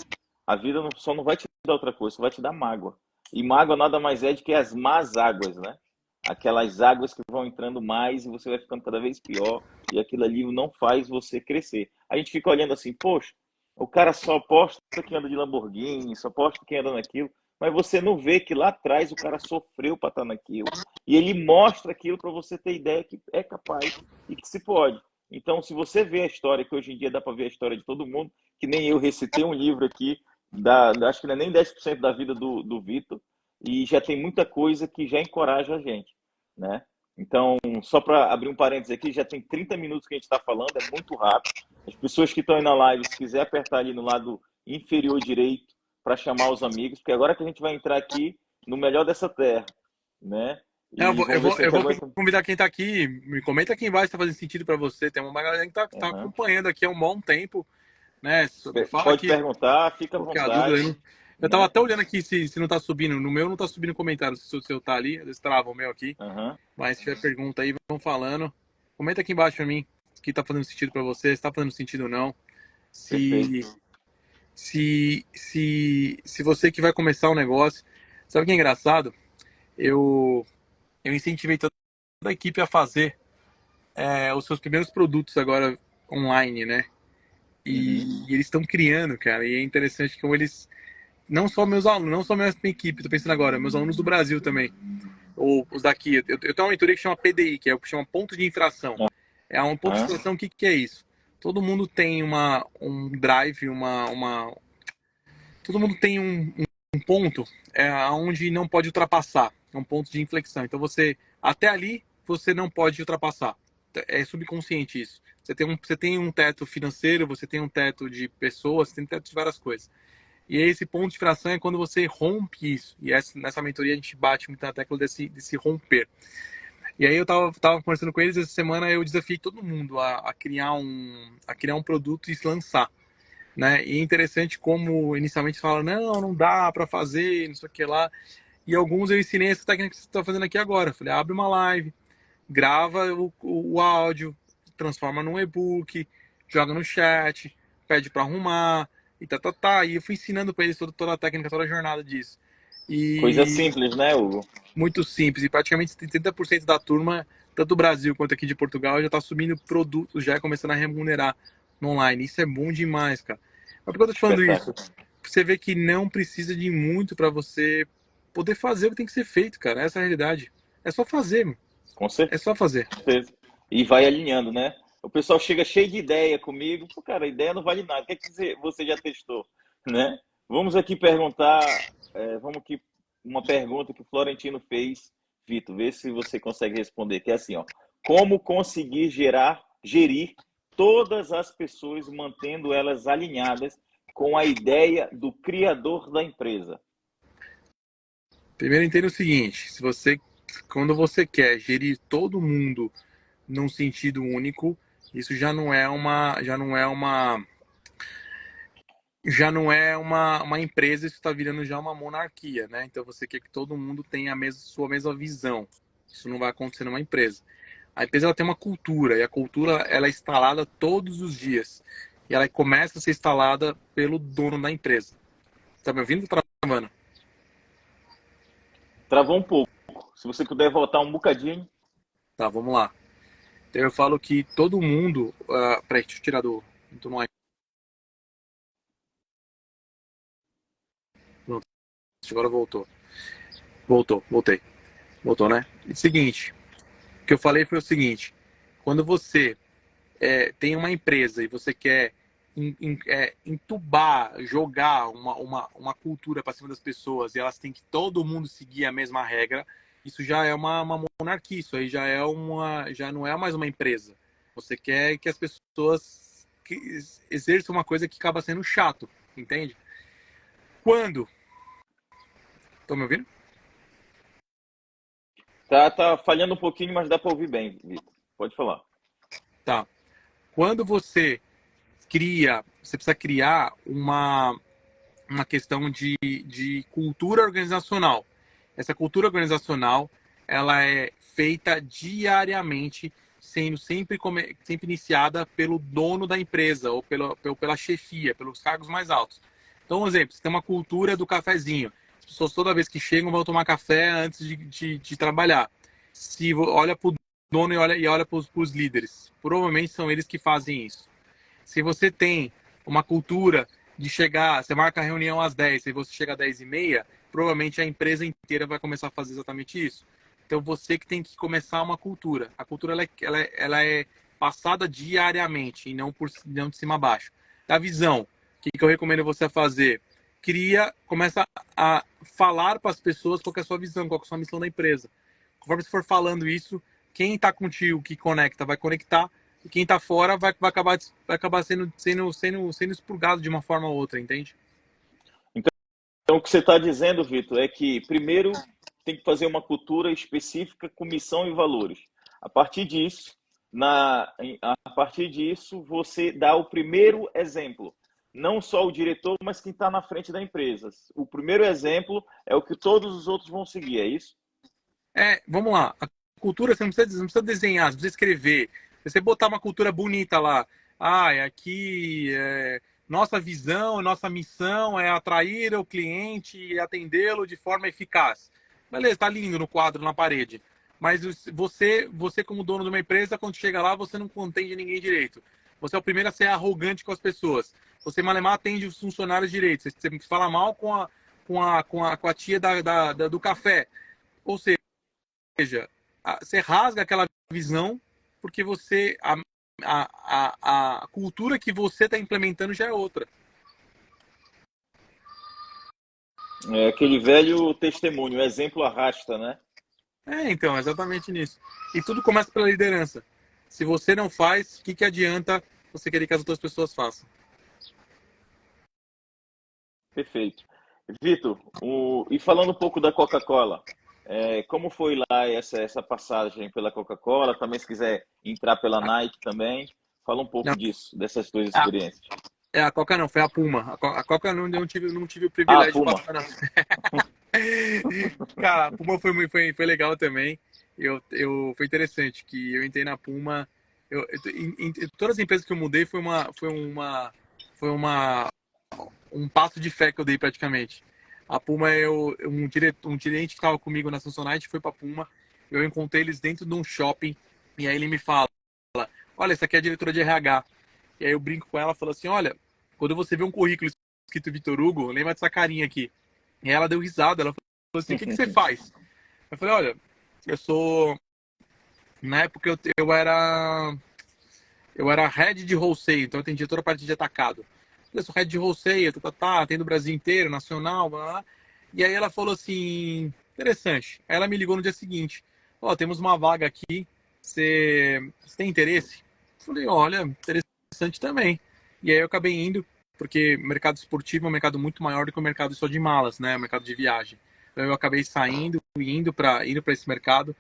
só não vai te dar outra coisa, só vai te dar mágoa. E mágoa nada mais é do que as más águas, né? Aquelas águas que vão entrando mais e você vai ficando cada vez pior e aquilo ali não faz você crescer. A gente fica olhando assim, poxa, o cara só posta que anda de Lamborghini, só posta que anda naquilo, mas você não vê que lá atrás o cara sofreu para estar naquilo. E ele mostra aquilo para você ter ideia que é capaz e que se pode. Então, se você vê a história, que hoje em dia dá para ver a história de todo mundo, que nem eu recitei um livro aqui, acho que não é nem 10% da vida do Vitor, e já tem muita coisa que já encoraja a gente, né? Então, só para abrir um parênteses aqui, já tem 30 minutos que a gente está falando, é muito rápido. As pessoas que estão aí na live, se quiser apertar ali no lado inferior direito para chamar os amigos, porque agora que a gente vai entrar aqui no melhor dessa terra, né? Eu E vou, eu vamos ver vou, se a eu gente vou aguenta. convidar quem tá aqui. Me comenta aqui embaixo se tá fazendo sentido para você. Tem uma galera que tá Uhum. acompanhando aqui há um bom tempo, né? Me fala Pode aqui perguntar, fica à qualquer dúvida. vontade, Eu tava né? até olhando aqui se não tá subindo. No meu não tá subindo comentário, se o seu tá ali. Às vezes trava o meu aqui. Uhum. Mas se tiver pergunta aí, vão falando. Comenta aqui embaixo pra mim o que tá fazendo sentido para você, se tá fazendo sentido ou não. Se, Perfeito. se você que vai começar um negócio. Sabe o que é engraçado? Eu, eu incentivei toda a equipe a fazer os seus primeiros produtos agora online, né? Uhum. E eles estão criando, cara. E é interessante como eles. Não só meus alunos, não só minha equipe, tô pensando agora, meus alunos do Brasil também. Ou os daqui. Eu tenho uma mentoria que chama PDI, que é o que chama ponto de infração. É um ponto de Uhum. infração, o que é isso? Todo mundo tem um drive, todo mundo tem um ponto onde não pode ultrapassar. É um ponto de inflexão. Então até ali, você não pode ultrapassar. É subconsciente isso. Você tem um teto financeiro, você tem um teto de pessoas, você tem um teto de várias coisas. E esse ponto de fração é quando você rompe isso. E nessa mentoria a gente bate muito na tecla desse romper. E aí eu tava conversando com eles essa semana, eu desafiei todo mundo a criar um produto e se lançar. Né? E é interessante como inicialmente falaram, não dá para fazer, não sei o que lá. E alguns eu ensinei essa técnica que você está fazendo aqui agora. Falei, abre uma live, grava o áudio, transforma num e-book, joga no chat, pede para arrumar, e tá. E eu fui ensinando para eles toda a técnica, toda a jornada disso. Coisa E simples, né, Hugo? muito simples. E praticamente 30% da turma, tanto do Brasil quanto aqui de Portugal, já está subindo produtos, já começando a remunerar no online. Isso é bom demais, cara. Mas por que eu tô te falando isso? Espetáculo. Você vê que não precisa de muito para você poder fazer o que tem que ser feito, cara. Essa é a realidade. É só fazer, meu. Com É só fazer. certeza. E vai alinhando, né? O pessoal chega cheio de ideia comigo. Pô, cara, a ideia não vale nada. O que é que você já testou, né? Vamos aqui perguntar, vamos aqui uma pergunta que o Florentino fez, Vitor, vê se você consegue responder, que é assim, ó: como conseguir gerir todas as pessoas mantendo elas alinhadas com a ideia do criador da empresa? Primeiro entenda o seguinte, quando você quer gerir todo mundo num sentido único, isso já não é uma empresa, isso está virando já uma monarquia, né? Então você quer que todo mundo tenha sua mesma visão. Isso não vai acontecer numa empresa. A empresa ela tem uma cultura, e a cultura ela é instalada todos os dias. E ela começa a ser instalada pelo dono da empresa. Tá me ouvindo, travando? Travou um pouco. Se você puder voltar um bocadinho. Tá, vamos lá. Então eu falo que todo mundo. Peraí, deixa eu tirar do. Então não é. Pronto, agora voltou. Voltei. Voltou, né? E seguinte, o que eu falei foi o seguinte: quando você tem uma empresa e você quer entubar, jogar uma cultura para cima das pessoas e elas têm que todo mundo seguir a mesma regra, isso já é uma monarquia, isso aí já não é mais uma empresa. Você quer que as pessoas exerçam uma coisa que acaba sendo chato, entende? Quando? Estão me ouvindo? Tá falhando um pouquinho, mas dá para ouvir bem, Vitor. Pode falar. Tá. Quando você precisa criar uma questão de cultura organizacional. Essa cultura organizacional, ela é feita diariamente, sendo sempre iniciada pelo dono da empresa ou pela chefia, pelos cargos mais altos. Então, um exemplo, você tem uma cultura do cafezinho. As pessoas toda vez que chegam vão tomar café antes de trabalhar. Se olha para o dono e olha para os líderes, provavelmente são eles que fazem isso. Se você tem uma cultura de chegar, você marca a reunião às 10 e você chega às 10h30, provavelmente a empresa inteira vai começar a fazer exatamente isso. Então você que tem que começar uma cultura. A cultura ela é passada diariamente e não de cima a baixo. Da visão, o que eu recomendo você fazer? Começa a falar para as pessoas qual é a sua visão, qual é a sua missão da empresa. Conforme você for falando isso, quem está contigo que conecta vai conectar, e quem está fora vai acabar sendo expurgado de uma forma ou outra, entende? Então, o que você está dizendo, Vitor, é que primeiro tem que fazer uma cultura específica com missão e valores. A partir disso, você dá o primeiro exemplo. Não só o diretor, mas quem está na frente da empresa. O primeiro exemplo é o que todos os outros vão seguir, é isso? Vamos lá. A cultura, você não precisa desenhar, você precisa escrever. Você botar uma cultura bonita lá. Aqui nossa visão, nossa missão é atrair o cliente e atendê-lo de forma eficaz. Beleza, tá lindo no quadro, na parede. Mas você como dono de uma empresa, quando chega lá, você não entende ninguém direito. Você é o primeiro a ser arrogante com as pessoas. Você, malemar, atende os funcionários direito. Você fala mal com a tia do café. Ou seja, você rasga aquela visão porque a cultura que você está implementando já é outra. É aquele velho testemunho, o exemplo arrasta, né? Então, exatamente nisso. E tudo começa pela liderança. Se você não faz, o que adianta você querer que as outras pessoas façam? Perfeito. Vitor, e falando um pouco da Coca-Cola, como foi lá essa passagem pela Coca-Cola? Também, se quiser entrar pela Nike também, fala um pouco Não. disso, dessas duas experiências. A Coca não, foi a Puma. A Coca não tive o Ah, privilégio de Puma. passar, não. Cara, a Puma foi legal também. Foi interessante que eu entrei na Puma. Em todas as empresas que eu mudei foi um passo de fé que eu dei praticamente. A Puma, um gerente que estava comigo na Samsonite foi para Puma. Eu encontrei eles dentro de um shopping e aí ele me fala: olha, essa aqui é a diretora de RH. E aí eu brinco com ela, falo assim: olha, quando você vê um currículo escrito Vitor Hugo, lembra dessa carinha aqui. E ela deu risada, ela falou assim: o que você faz? Eu falei: olha, eu sou... Na época eu era head de wholesale, então eu atendia toda a parte de atacado. Eu sou head de wholesale, atendo o Brasil inteiro, nacional, blá, blá. E aí ela falou assim: interessante. Aí ela me ligou no dia seguinte: temos uma vaga aqui, você tem interesse? Eu falei: olha, interessante também. E aí eu acabei indo, porque o mercado esportivo é um mercado muito maior do que o mercado só de malas, né? O mercado de viagem. Então eu acabei saindo, indo para esse mercado.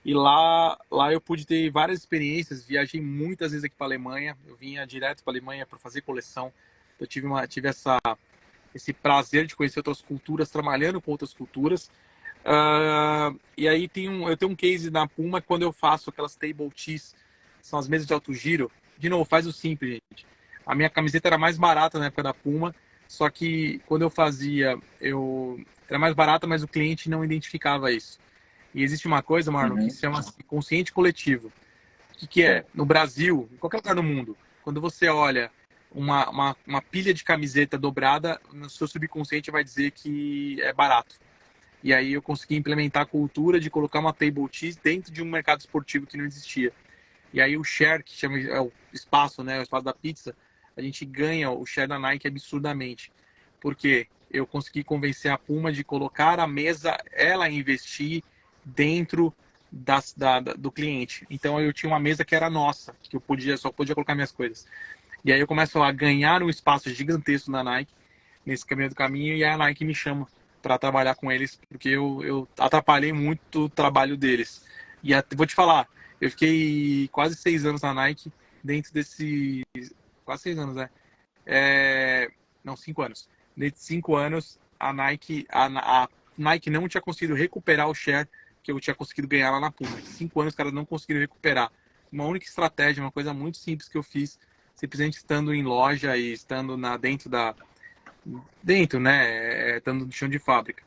E lá eu pude ter várias experiências. Viajei muitas vezes aqui para a Alemanha. Eu vinha direto para a Alemanha para fazer coleção. Eu tive esse prazer de conhecer outras culturas, trabalhando com outras culturas. E aí eu tenho um case na Puma quando eu faço aquelas table tees, são as mesas de alto giro. De novo, faz o simples, gente. A minha camiseta era mais barata na época da Puma, só que quando eu fazia, era mais barata, mas o cliente não identificava isso. E existe uma coisa, Marlon, que se chama consciente coletivo. O que é? No Brasil, em qualquer lugar do mundo, quando você olha uma pilha de camiseta dobrada, no seu subconsciente vai dizer que é barato. E aí eu consegui implementar a cultura de colocar uma table cheese dentro de um mercado esportivo que não existia. E aí o share, que chama o espaço, né, o espaço da pizza, a gente ganha o share da Nike absurdamente. Porque eu consegui convencer a Puma de colocar a mesa, ela investir dentro do cliente. Então eu tinha uma mesa que era nossa, que eu só podia colocar minhas coisas. E aí eu começo a ganhar um espaço gigantesco na Nike, nesse caminho do caminho, e aí a Nike me chama para trabalhar com eles, porque eu atrapalhei muito o trabalho deles. E vou te falar, eu fiquei quase 6 anos na Nike, dentro desse... Quase 6 anos, né? Não, 5 anos. nesses 5 anos, a Nike não tinha conseguido recuperar o share que eu tinha conseguido ganhar lá na Puma. Em 5 anos, os caras não conseguiram recuperar. Uma única estratégia, uma coisa muito simples que eu fiz, simplesmente estando em loja e estando dentro, né, estando no chão de fábrica.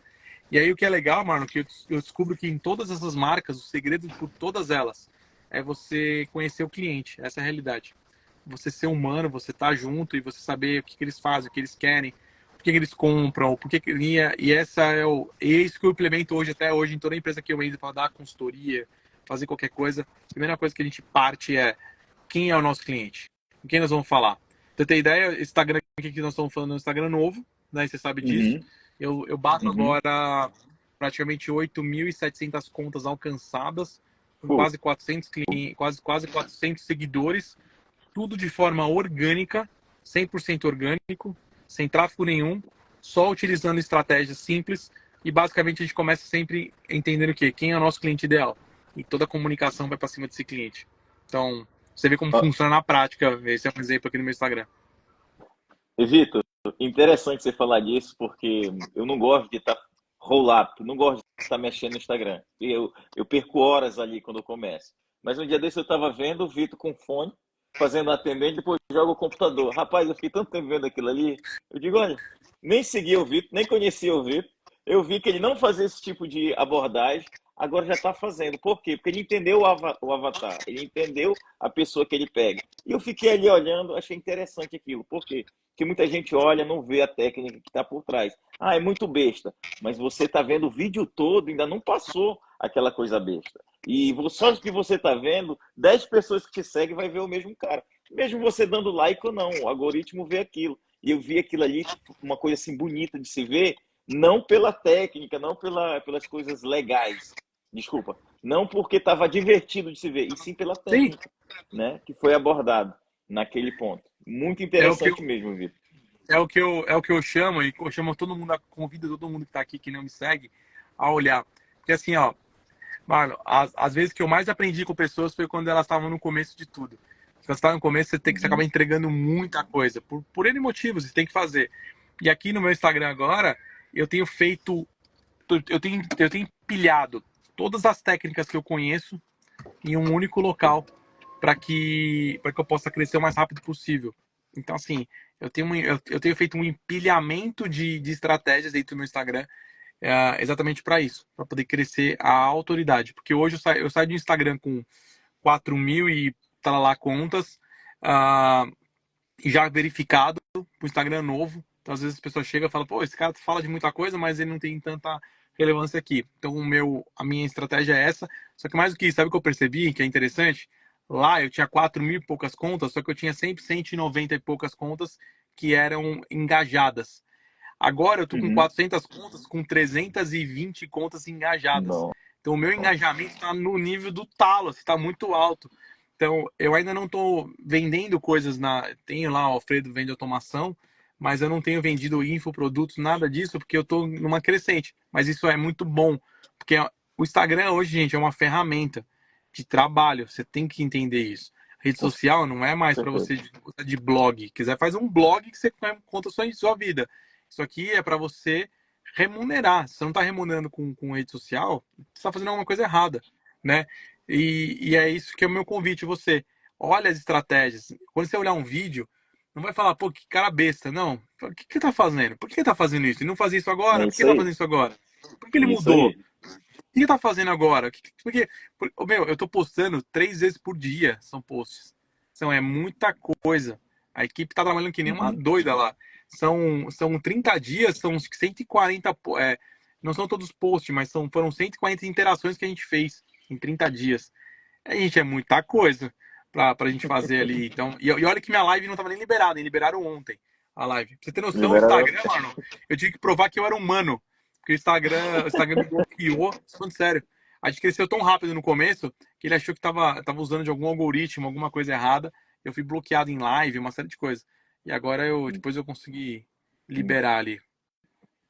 E aí o que é legal, mano, que eu descubro que em todas essas marcas, o segredo por todas elas é você conhecer o cliente. Essa é a realidade. Você ser humano, você estar junto e você saber o que eles fazem, o que eles querem, por que eles compram, por que e essa é isso que eu implemento hoje, até hoje, em toda empresa que eu entro para dar consultoria, fazer qualquer coisa. A primeira coisa que a gente parte é quem é o nosso cliente, com quem nós vamos falar. Pra ter ideia, Instagram, aqui que nós estamos falando, é um Instagram novo, né? Você sabe disso. Uhum. Eu bato agora praticamente 8.700 contas alcançadas, com Pô, quase 400 clientes, quase 400 seguidores, tudo de forma orgânica, 100% orgânico, sem tráfego nenhum, só utilizando estratégias simples e basicamente a gente começa sempre entendendo o quê? Quem é o nosso cliente ideal. E toda a comunicação vai para cima desse cliente. Então, você vê como ó, funciona na prática. Esse é um exemplo aqui no meu Instagram. Vitor, interessante você falar disso, porque eu não gosto de estar roll-up, não gosto de estar mexendo no Instagram. Eu perco horas ali quando eu começo. Mas um dia desse eu estava vendo o Vitor com fone, fazendo atendente, depois joga o computador. Rapaz, eu fiquei tanto tempo vendo aquilo ali. Eu digo, olha, nem seguia o Vitor, nem conhecia o Vitor. Eu vi que ele não fazia esse tipo de abordagem, agora já está fazendo. Por quê? Porque ele entendeu o avatar, ele entendeu a pessoa que ele pega. E eu fiquei ali olhando, achei interessante aquilo. Por quê? Porque muita gente olha, não vê a técnica que está por trás. Ah, é muito besta. Mas você está vendo o vídeo todo, ainda não passou aquela coisa besta. E só que você está vendo, 10 pessoas que te seguem vai ver o mesmo cara. Mesmo você dando like ou não, o algoritmo vê aquilo. E eu vi aquilo ali, uma coisa assim bonita de se ver, não pela técnica, não pelas coisas legais. Desculpa. Não porque estava divertido de se ver, e sim pela Sim, técnica, né, que foi abordado naquele ponto. Muito é o que eu, interessante mesmo, Vitor. é o que eu chamo, e eu chamo todo mundo, convido todo mundo que está aqui, que não me segue, a olhar. Porque assim, ó, mano, as vezes que eu mais aprendi com pessoas foi quando elas estavam no começo de tudo. Se você está no começo, você acaba Uhum. entregando muita coisa. Por N motivos, você tem que fazer. E aqui no meu Instagram agora, eu tenho feito. Eu tenho empilhado todas as técnicas que eu conheço em um único local para que eu possa crescer o mais rápido possível. Então, assim, eu tenho feito um empilhamento de estratégias dentro do meu Instagram exatamente para isso, para poder crescer a autoridade. Porque hoje eu saio do Instagram com 4.000 e tá lá contas, ah, já verificado, o Instagram novo. Então, às vezes as pessoas chegam e falam, pô, esse cara fala de muita coisa, mas ele não tem tanta relevância aqui. Então, a minha estratégia é essa. Só que mais do que isso, sabe o que eu percebi que é interessante? Lá eu tinha 4.000 e poucas contas, só que eu tinha sempre 190 e poucas contas que eram engajadas. Agora eu tô com Uhum. 400 contas, com 320 contas engajadas. Nossa. Então o meu engajamento está no nível do talo, está muito alto. Então eu ainda não estou vendendo coisas tenho lá o Alfredo vende automação, mas eu não tenho vendido infoprodutos, nada disso, porque eu estou numa crescente. Mas isso é muito bom, porque o Instagram hoje, gente, é uma ferramenta de trabalho. Você tem que entender isso. A rede Com social não é mais para certeza. você de blog. Quiser, faz um blog que você conta sua vida. Isso aqui é para você remunerar. Se você não está remunerando com rede social, você está fazendo alguma coisa errada, né? E é isso que é o meu convite a você. Olha as estratégias. Quando você olhar um vídeo, não vai falar, pô, que cara besta. Não. O que ele tá fazendo? Por que ele tá fazendo isso? Ele não fazia isso agora? É Por que isso ele tá aí. fazendo isso agora? Por que ele É isso mudou? aí. O que ele tá fazendo agora? Meu, eu tô postando 3 vezes por dia, são posts. Então é muita coisa. A equipe tá trabalhando que nem uma Uhum. doida lá. São 30 dias, são 140. Não são todos posts, mas foram 140 interações que a gente fez em 30 dias. Gente, é muita coisa pra gente fazer ali. Então, e olha que minha live não tava nem liberada, liberaram ontem a live. Pra você ter noção, o Libera. Instagram, mano, eu tive que provar que eu era humano. Porque o Instagram me bloqueou, tô falando sério. A gente cresceu tão rápido no começo que ele achou que tava usando de algum algoritmo, alguma coisa errada. Eu fui bloqueado em live, uma série de coisas. E agora depois eu consegui liberar ali.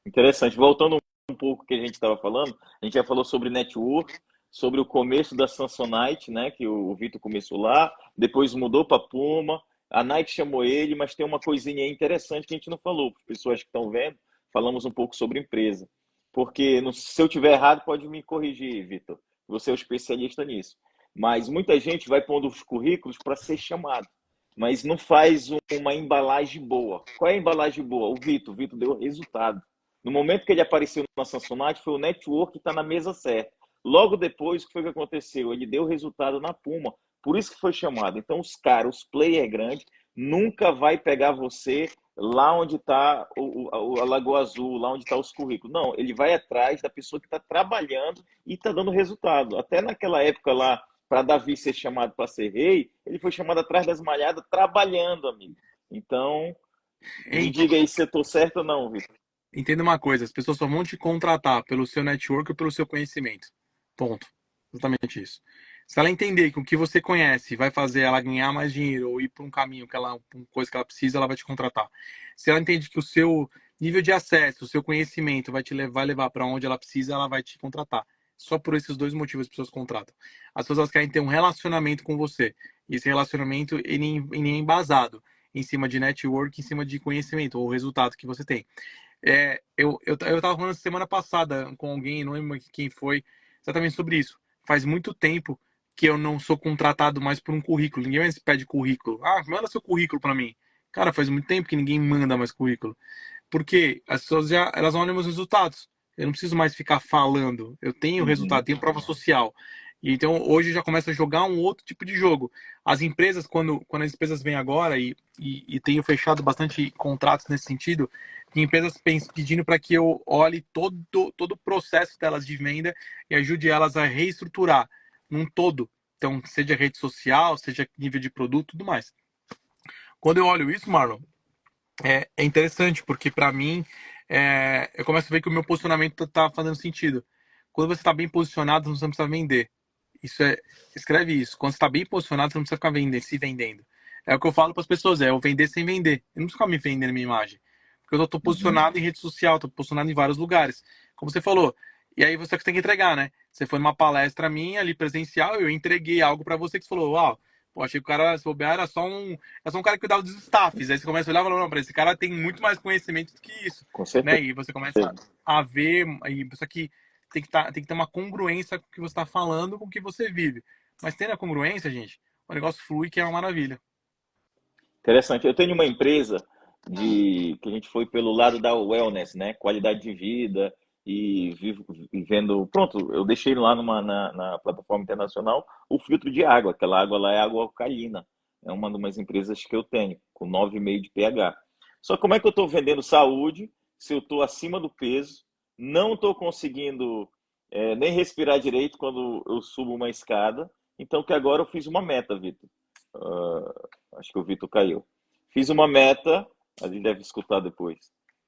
Interessante. Voltando um pouco que a gente estava falando, a gente já falou sobre network, sobre o começo da Samsonite, né? Que o Vitor começou lá, depois mudou para Puma, A Nike chamou ele, mas tem uma coisinha interessante que a gente não falou. Para as pessoas que estão vendo, falamos um pouco sobre empresa. Porque, se eu tiver errado, pode me corrigir, Vitor. Você é o especialista nisso. Mas muita gente vai pondo os currículos para ser chamado, mas não faz uma embalagem boa. Qual é a embalagem boa? O Vitor deu resultado. No momento que ele apareceu na Samsonite, foi o network que está na mesa certa. Logo depois, o que foi que aconteceu? Ele deu resultado na Puma, por isso que foi chamado. Então, os caras, os player grandes, nunca vai pegar você lá onde está a Lagoa Azul, lá onde está os currículos. Não, ele vai atrás da pessoa que está trabalhando e está dando resultado. Até naquela época lá, para Davi ser chamado para ser rei, ele foi chamado atrás das malhadas trabalhando, amigo. Então, me diga aí se eu estou certo ou não, Vitor. Entenda uma coisa, as pessoas só vão te contratar pelo seu network ou pelo seu conhecimento. Ponto. Exatamente isso. Se ela entender que o que você conhece vai fazer ela ganhar mais dinheiro ou ir para um caminho, uma coisa que ela precisa, ela vai te contratar. Se ela entende que o seu nível de acesso, o seu conhecimento vai levar para onde ela precisa, ela vai te contratar. Só por esses dois motivos as pessoas contratam. As pessoas querem ter um relacionamento com você. E esse relacionamento ele é embasado em cima de network, em cima de conhecimento ou resultado que você tem. Eu tava falando semana passada com alguém, não lembro quem foi, exatamente sobre isso. Faz muito tempo que eu não sou contratado mais por um currículo. Ninguém mais pede currículo. Ah, manda seu currículo para mim. Cara, faz muito tempo que ninguém manda mais currículo. Porque as pessoas elas olham meus resultados. Eu não preciso mais ficar falando. Eu tenho resultado, tenho prova social. E então hoje já começa a jogar um outro tipo de jogo. As empresas, quando as empresas vêm agora e tenho fechado bastante contratos nesse sentido, tem empresas pedindo para que eu olhe todo o processo delas de venda e ajude elas a reestruturar num todo. Então, seja rede social, seja nível de produto, tudo mais. Quando eu olho isso, Marlon, é interessante, porque para mim, eu começo a ver que o meu posicionamento está fazendo sentido. Quando você está bem posicionado, você não precisa vender. Escreve isso. Quando você está bem posicionado, você não precisa ficar se vendendo. É o que eu falo para as pessoas, eu vender sem vender. Eu não preciso ficar me vendendo minha imagem. Porque eu estou posicionado em rede social, estou posicionado em vários lugares. Como você falou. E aí você tem que entregar, né? Você foi numa palestra minha ali presencial, eu entreguei algo para você que você falou, uau, pô, achei que o cara, se bobear, era só um cara que cuidava dos staffs. Aí você começa a olhar e fala, não, esse cara tem muito mais conhecimento do que isso. Com certeza. Né? E você começa a ver, isso aqui tem que ter uma congruência com o que você está falando, com o que você vive. Mas tendo a congruência, gente, o negócio flui, que é uma maravilha. Interessante. Eu tenho uma empresa que a gente foi pelo lado da wellness, né? Qualidade de vida e vivendo. Pronto, eu deixei lá na plataforma internacional o filtro de água. Aquela água lá é água alcalina. É uma das empresas que eu tenho, com 9,5 de pH. Só como é que eu estou vendendo saúde se eu estou acima do peso, não estou conseguindo nem respirar direito quando eu subo uma escada? Então, que agora eu fiz uma meta, Vitor. Acho que o Vitor caiu. Fiz uma meta, a gente deve escutar depois,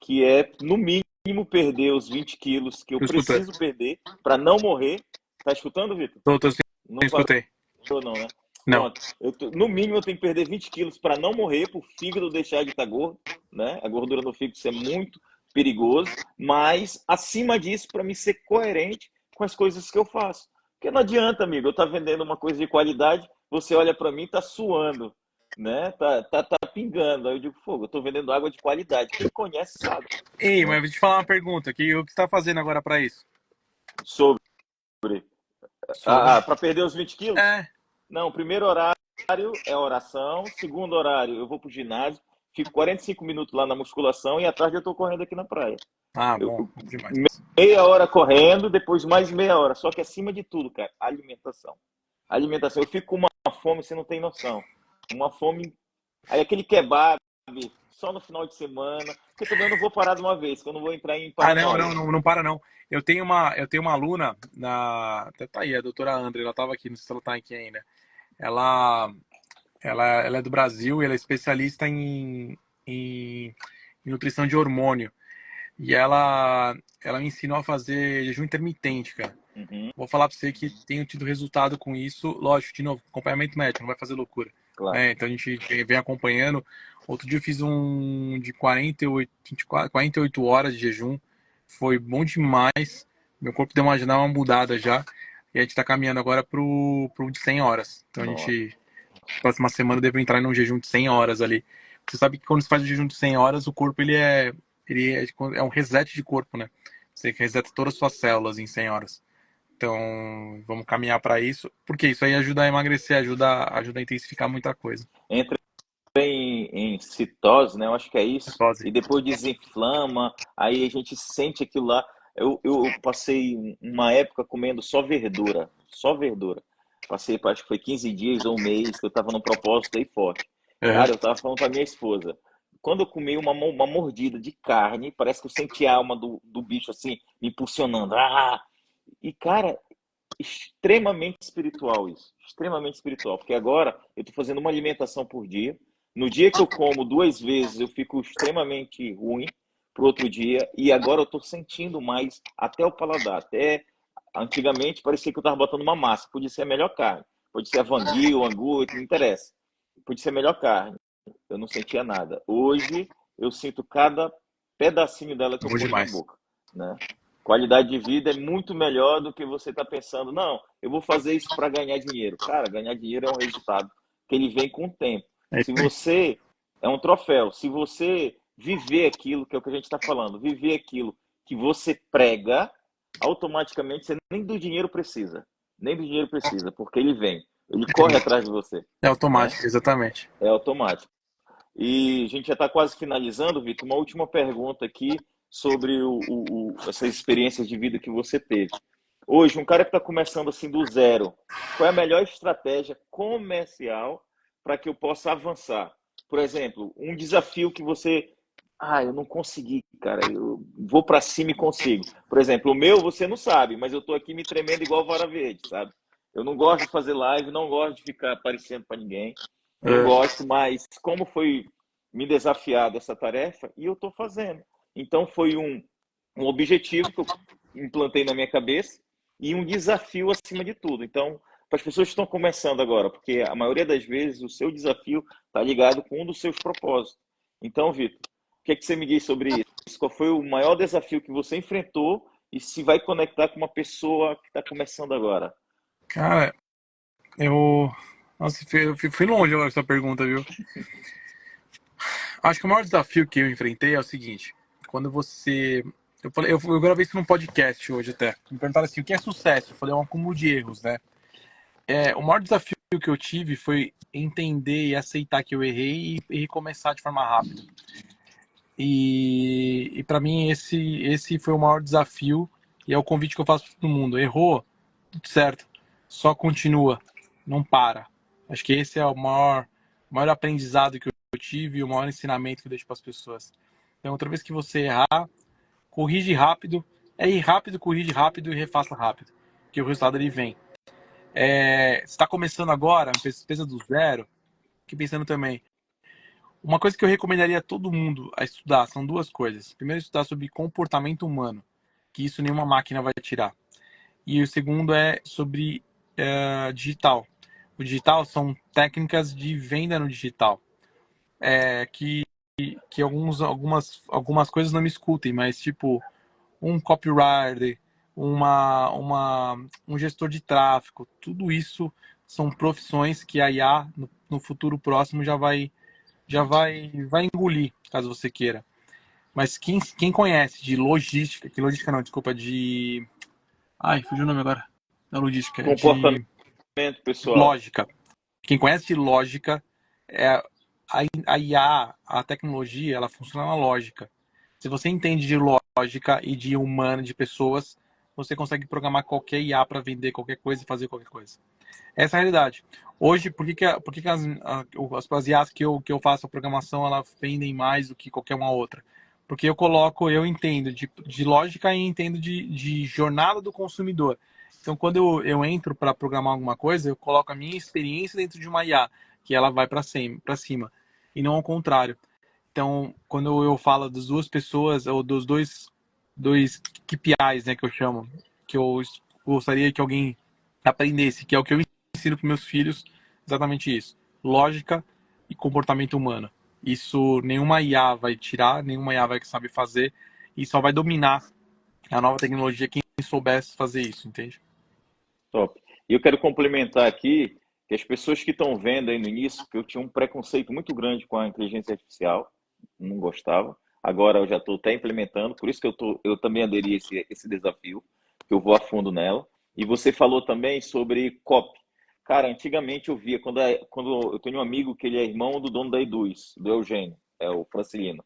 que é, no mínimo, perder os 20 quilos que eu preciso perder para não morrer. Tá escutando, Vitor? Não escutei. Não, né? Não. Pronto. No mínimo, eu tenho que perder 20 quilos para não morrer, para o fígado deixar de estar gordo, né? A gordura no fígado ser muito perigoso, mas, acima disso, para mim ser coerente com as coisas que eu faço. Porque não adianta, amigo, eu estar vendendo uma coisa de qualidade, você olha para mim e tá suando, né? Tá pingando. Aí eu digo, fogo, eu tô vendendo água de qualidade. Quem conhece sabe. Ei, mas vou te falar uma pergunta. O que você está fazendo agora para isso? Sobre. Para perder os 20 quilos? É. Não, primeiro horário é oração, segundo horário eu vou pro ginásio, fico 45 minutos lá na musculação e à tarde eu tô correndo aqui na praia. Bom, demais. Meia hora correndo, depois mais meia hora. Só que acima de tudo, cara, alimentação. Alimentação. Eu fico com uma fome, você não tem noção. Uma fome. Aí aquele kebab, só no final de semana. Porque também eu não vou parar de uma vez, que eu não vou entrar em paranoia. Não para não. Eu tenho uma aluna, até tá aí, a doutora André, ela estava aqui, não sei se ela está aqui ainda. Ela é do Brasil e ela é especialista em nutrição de hormônio. E ela me ensinou a fazer jejum intermitente, cara. Vou falar para você que tenho tido resultado com isso. Lógico, de novo, acompanhamento médico, não vai fazer loucura. Claro. Então a gente vem acompanhando. Outro dia eu fiz um de 48 horas de jejum. Foi bom demais. Meu corpo deu uma mudada já. E a gente está caminhando agora pro de 100 horas. Então a gente próxima semana eu devo entrar num jejum de 100 horas ali. Você sabe que quando você faz o jejum de 100 horas, o corpo é um reset de corpo, né? Você reseta todas as suas células em 100 horas. Então, vamos caminhar para isso, porque isso aí ajuda a emagrecer, ajuda a intensificar muita coisa. Entra em citose, né? Eu acho que é isso. Cetose. E depois desinflama, aí a gente sente aquilo lá. Eu passei uma época comendo só verdura, só verdura. Passei, acho que foi 15 dias ou um mês, que eu estava num propósito aí forte. Uhum. Cara, eu estava falando para minha esposa, quando eu comi uma mordida de carne, parece que eu senti a alma do bicho assim, me impulsionando. Ah! E, cara, extremamente espiritual isso, extremamente espiritual, porque agora eu estou fazendo uma alimentação por dia. No dia que eu como duas vezes, eu fico extremamente ruim pro outro dia, e agora eu estou sentindo mais até o paladar. Até antigamente parecia que eu estava botando uma massa, podia ser a melhor carne, pode ser a Wagyu, Angus, não interessa, podia ser a melhor carne. Eu não sentia nada. Hoje eu sinto cada pedacinho dela que eu Bom ponho na demais. boca, né? Qualidade de vida é muito melhor do que você está pensando. Não, eu vou fazer isso para ganhar dinheiro. Cara, ganhar dinheiro é um resultado que ele vem com o tempo. É Se isso aí. você é um troféu, se você viver aquilo que é o que a gente está falando, viver aquilo que você prega, automaticamente você nem do dinheiro precisa, nem do dinheiro precisa, porque ele vem, ele corre atrás de você, É né? automático, exatamente. É automático. E a gente já está quase finalizando, Vitor. Uma última pergunta aqui sobre essas experiências de vida que você teve. Hoje, um cara que está começando assim do zero, qual é a melhor estratégia comercial para que eu possa avançar? Por exemplo, um desafio que você. Ah, eu não consegui, cara. Eu vou para cima e consigo. Por exemplo, o meu você não sabe, mas eu estou aqui me tremendo igual vara verde, sabe? Eu não gosto de fazer live, não gosto de ficar aparecendo para ninguém. Não É. gosto, mas como foi me desafiar dessa tarefa, e eu estou fazendo. Então foi um objetivo que eu implantei na minha cabeça e um desafio acima de tudo. Então, para as pessoas que estão começando agora, porque a maioria das vezes o seu desafio está ligado com um dos seus propósitos. Então, Vitor, o que é que você me diz sobre isso? Qual foi o maior desafio que você enfrentou e se vai conectar com uma pessoa que está começando agora? Cara, eu. Nossa, fui longe agora com essa pergunta, viu? Acho que o maior desafio que eu enfrentei é o seguinte: quando você. Eu gravei isso num podcast hoje até. Me perguntaram assim: o que é sucesso? Eu falei: é um acúmulo de erros, né? O maior desafio que eu tive foi entender e aceitar que eu errei e recomeçar de forma rápida. E para mim esse foi o maior desafio e é o convite que eu faço para todo mundo. Errou, tudo certo, só continua, não para. Acho que esse é o maior aprendizado que eu tive e o maior ensinamento que eu deixo para as pessoas. Então, outra vez que você errar, corrige rápido, erre rápido, corrige rápido e refaça rápido, que o resultado ele vem. Você está começando agora, pesquisa do zero, que pensando também. Uma coisa que eu recomendaria a todo mundo a estudar são duas coisas. Primeiro, estudar sobre comportamento humano, que isso nenhuma máquina vai tirar. E o segundo é sobre digital. O digital são técnicas de venda no digital, que algumas coisas não me escutem, mas tipo um copywriter, um gestor de tráfego, tudo isso são profissões que a IA no futuro próximo vai engolir, caso você queira. Mas quem conhece de logística, que logística não, desculpa, de. Ai, fugiu o nome agora. Não é logística, é de Comportamento pessoal. lógica. Quem conhece de lógica, é a IA, a tecnologia, ela funciona na lógica. Se você entende de lógica e de humano, de pessoas, você consegue programar qualquer IA para vender qualquer coisa e fazer qualquer coisa. Essa é a realidade. Hoje, por que as IAs que eu faço a programação, elas vendem mais do que qualquer uma outra? Porque eu entendo de lógica e entendo de jornada do consumidor. Então, quando eu entro para programar alguma coisa, eu coloco a minha experiência dentro de uma IA, que ela vai para cima, e não ao contrário. Então, quando eu falo das duas pessoas, ou dos dois KPIs, né, que eu chamo, que eu gostaria que alguém aprendesse, que é o que eu ensino para meus filhos, exatamente isso. Lógica e comportamento humano. Isso nenhuma IA vai tirar, nenhuma IA vai saber fazer, e só vai dominar a nova tecnologia quem soubesse fazer isso, entende? Top. E eu quero complementar aqui, que as pessoas que estão vendo aí no início, que eu tinha um preconceito muito grande com a inteligência artificial, não gostava. Agora eu já estou até implementando, por isso que eu também aderi a esse desafio, que eu vou a fundo nela. E você falou também sobre copy. Cara, antigamente eu via, quando eu tenho um amigo que ele é irmão do dono da Eduz, do Eugênio, é o Francilino.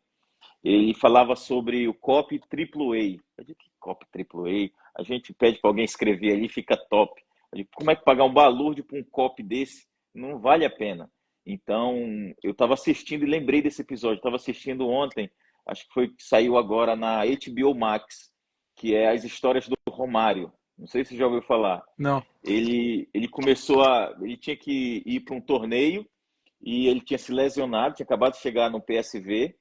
Ele falava sobre o copy AAA. Eu digo, que copy AAA? A gente pede para alguém escrever ali, fica top. Eu digo, como é que pagar um balúrdio para um copy desse? Não vale a pena. Então, eu estava assistindo e lembrei desse episódio. Estava assistindo ontem, acho que foi que saiu agora na HBO Max, que é as histórias do Romário. Não sei se você já ouviu falar. Não. Ele tinha que ir para um torneio e ele tinha se lesionado, tinha acabado de chegar no PSV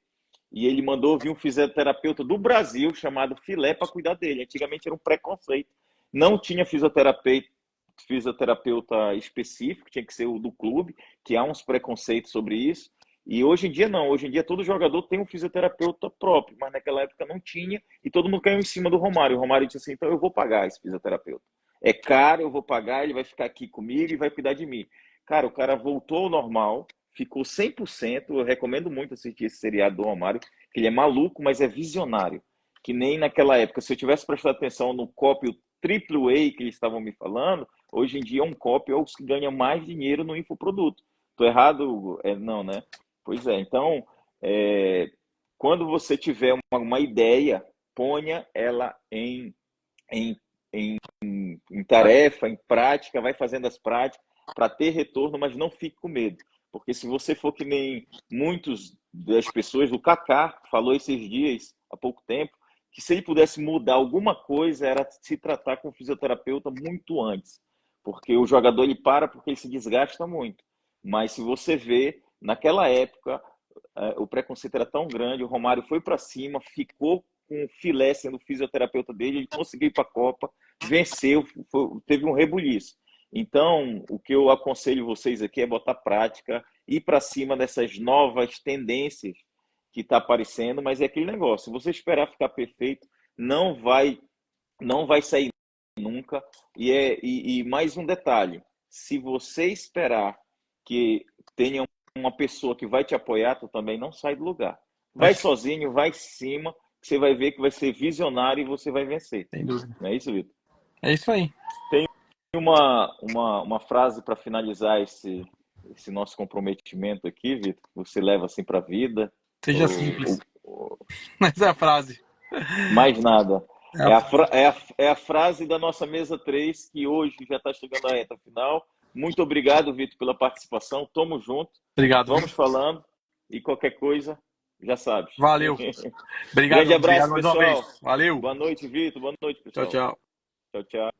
e ele mandou vir um fisioterapeuta do Brasil chamado Filé para cuidar dele. Antigamente era um preconceito. Não tinha fisioterapeuta específico, tinha que ser o do clube, que há uns preconceitos sobre isso. E hoje em dia não, hoje em dia todo jogador tem um fisioterapeuta próprio, mas naquela época não tinha e todo mundo caiu em cima do Romário. O Romário disse assim, então eu vou pagar esse fisioterapeuta. É caro, eu vou pagar, ele vai ficar aqui comigo e vai cuidar de mim. Cara, o cara voltou ao normal, ficou 100%, eu recomendo muito assistir esse seriado do Romário, que ele é maluco, mas é visionário. Que nem naquela época, se eu tivesse prestado atenção no copy AAA que eles estavam me falando, hoje em dia um copy é o que ganha mais dinheiro no infoproduto. Tô errado, Hugo? Não, né? Pois é, então, quando você tiver uma ideia, ponha ela em tarefa, em prática, vai fazendo as práticas para ter retorno, mas não fique com medo. Porque se você for que nem muitos das pessoas, o Kaká falou esses dias, há pouco tempo, que se ele pudesse mudar alguma coisa, era se tratar com um fisioterapeuta muito antes. Porque o jogador ele para porque ele se desgasta muito. Mas se você vê, naquela época, o preconceito era tão grande, o Romário foi para cima, ficou com o Filé sendo o fisioterapeuta dele, ele conseguiu ir para a Copa, venceu, teve um rebuliço. Então, o que eu aconselho vocês aqui é botar prática, ir para cima dessas novas tendências que está aparecendo, mas é aquele negócio, se você esperar ficar perfeito, não vai sair nunca. E mais um detalhe, se você esperar que tenha uma pessoa que vai te apoiar, tu também não sai do lugar. Vai sozinho, vai em cima, que você vai ver que vai ser visionário e você vai vencer. Sem dúvida. Não é isso, Vitor? É isso aí. Tem uma frase para finalizar esse nosso comprometimento aqui, Vitor, que você leva assim para a vida. Seja simples. Mas é a frase. Mais nada. É a frase da nossa mesa 3, que hoje já está chegando à reta final. Muito obrigado, Vitor, pela participação. Tamo junto. Obrigado. Vamos falando. E qualquer coisa, já sabes. Valeu. Obrigado. Grande abraço, obrigado mais uma pessoal. vez. Valeu. Boa noite, Vitor. Boa noite, pessoal. Tchau, tchau. Tchau, tchau.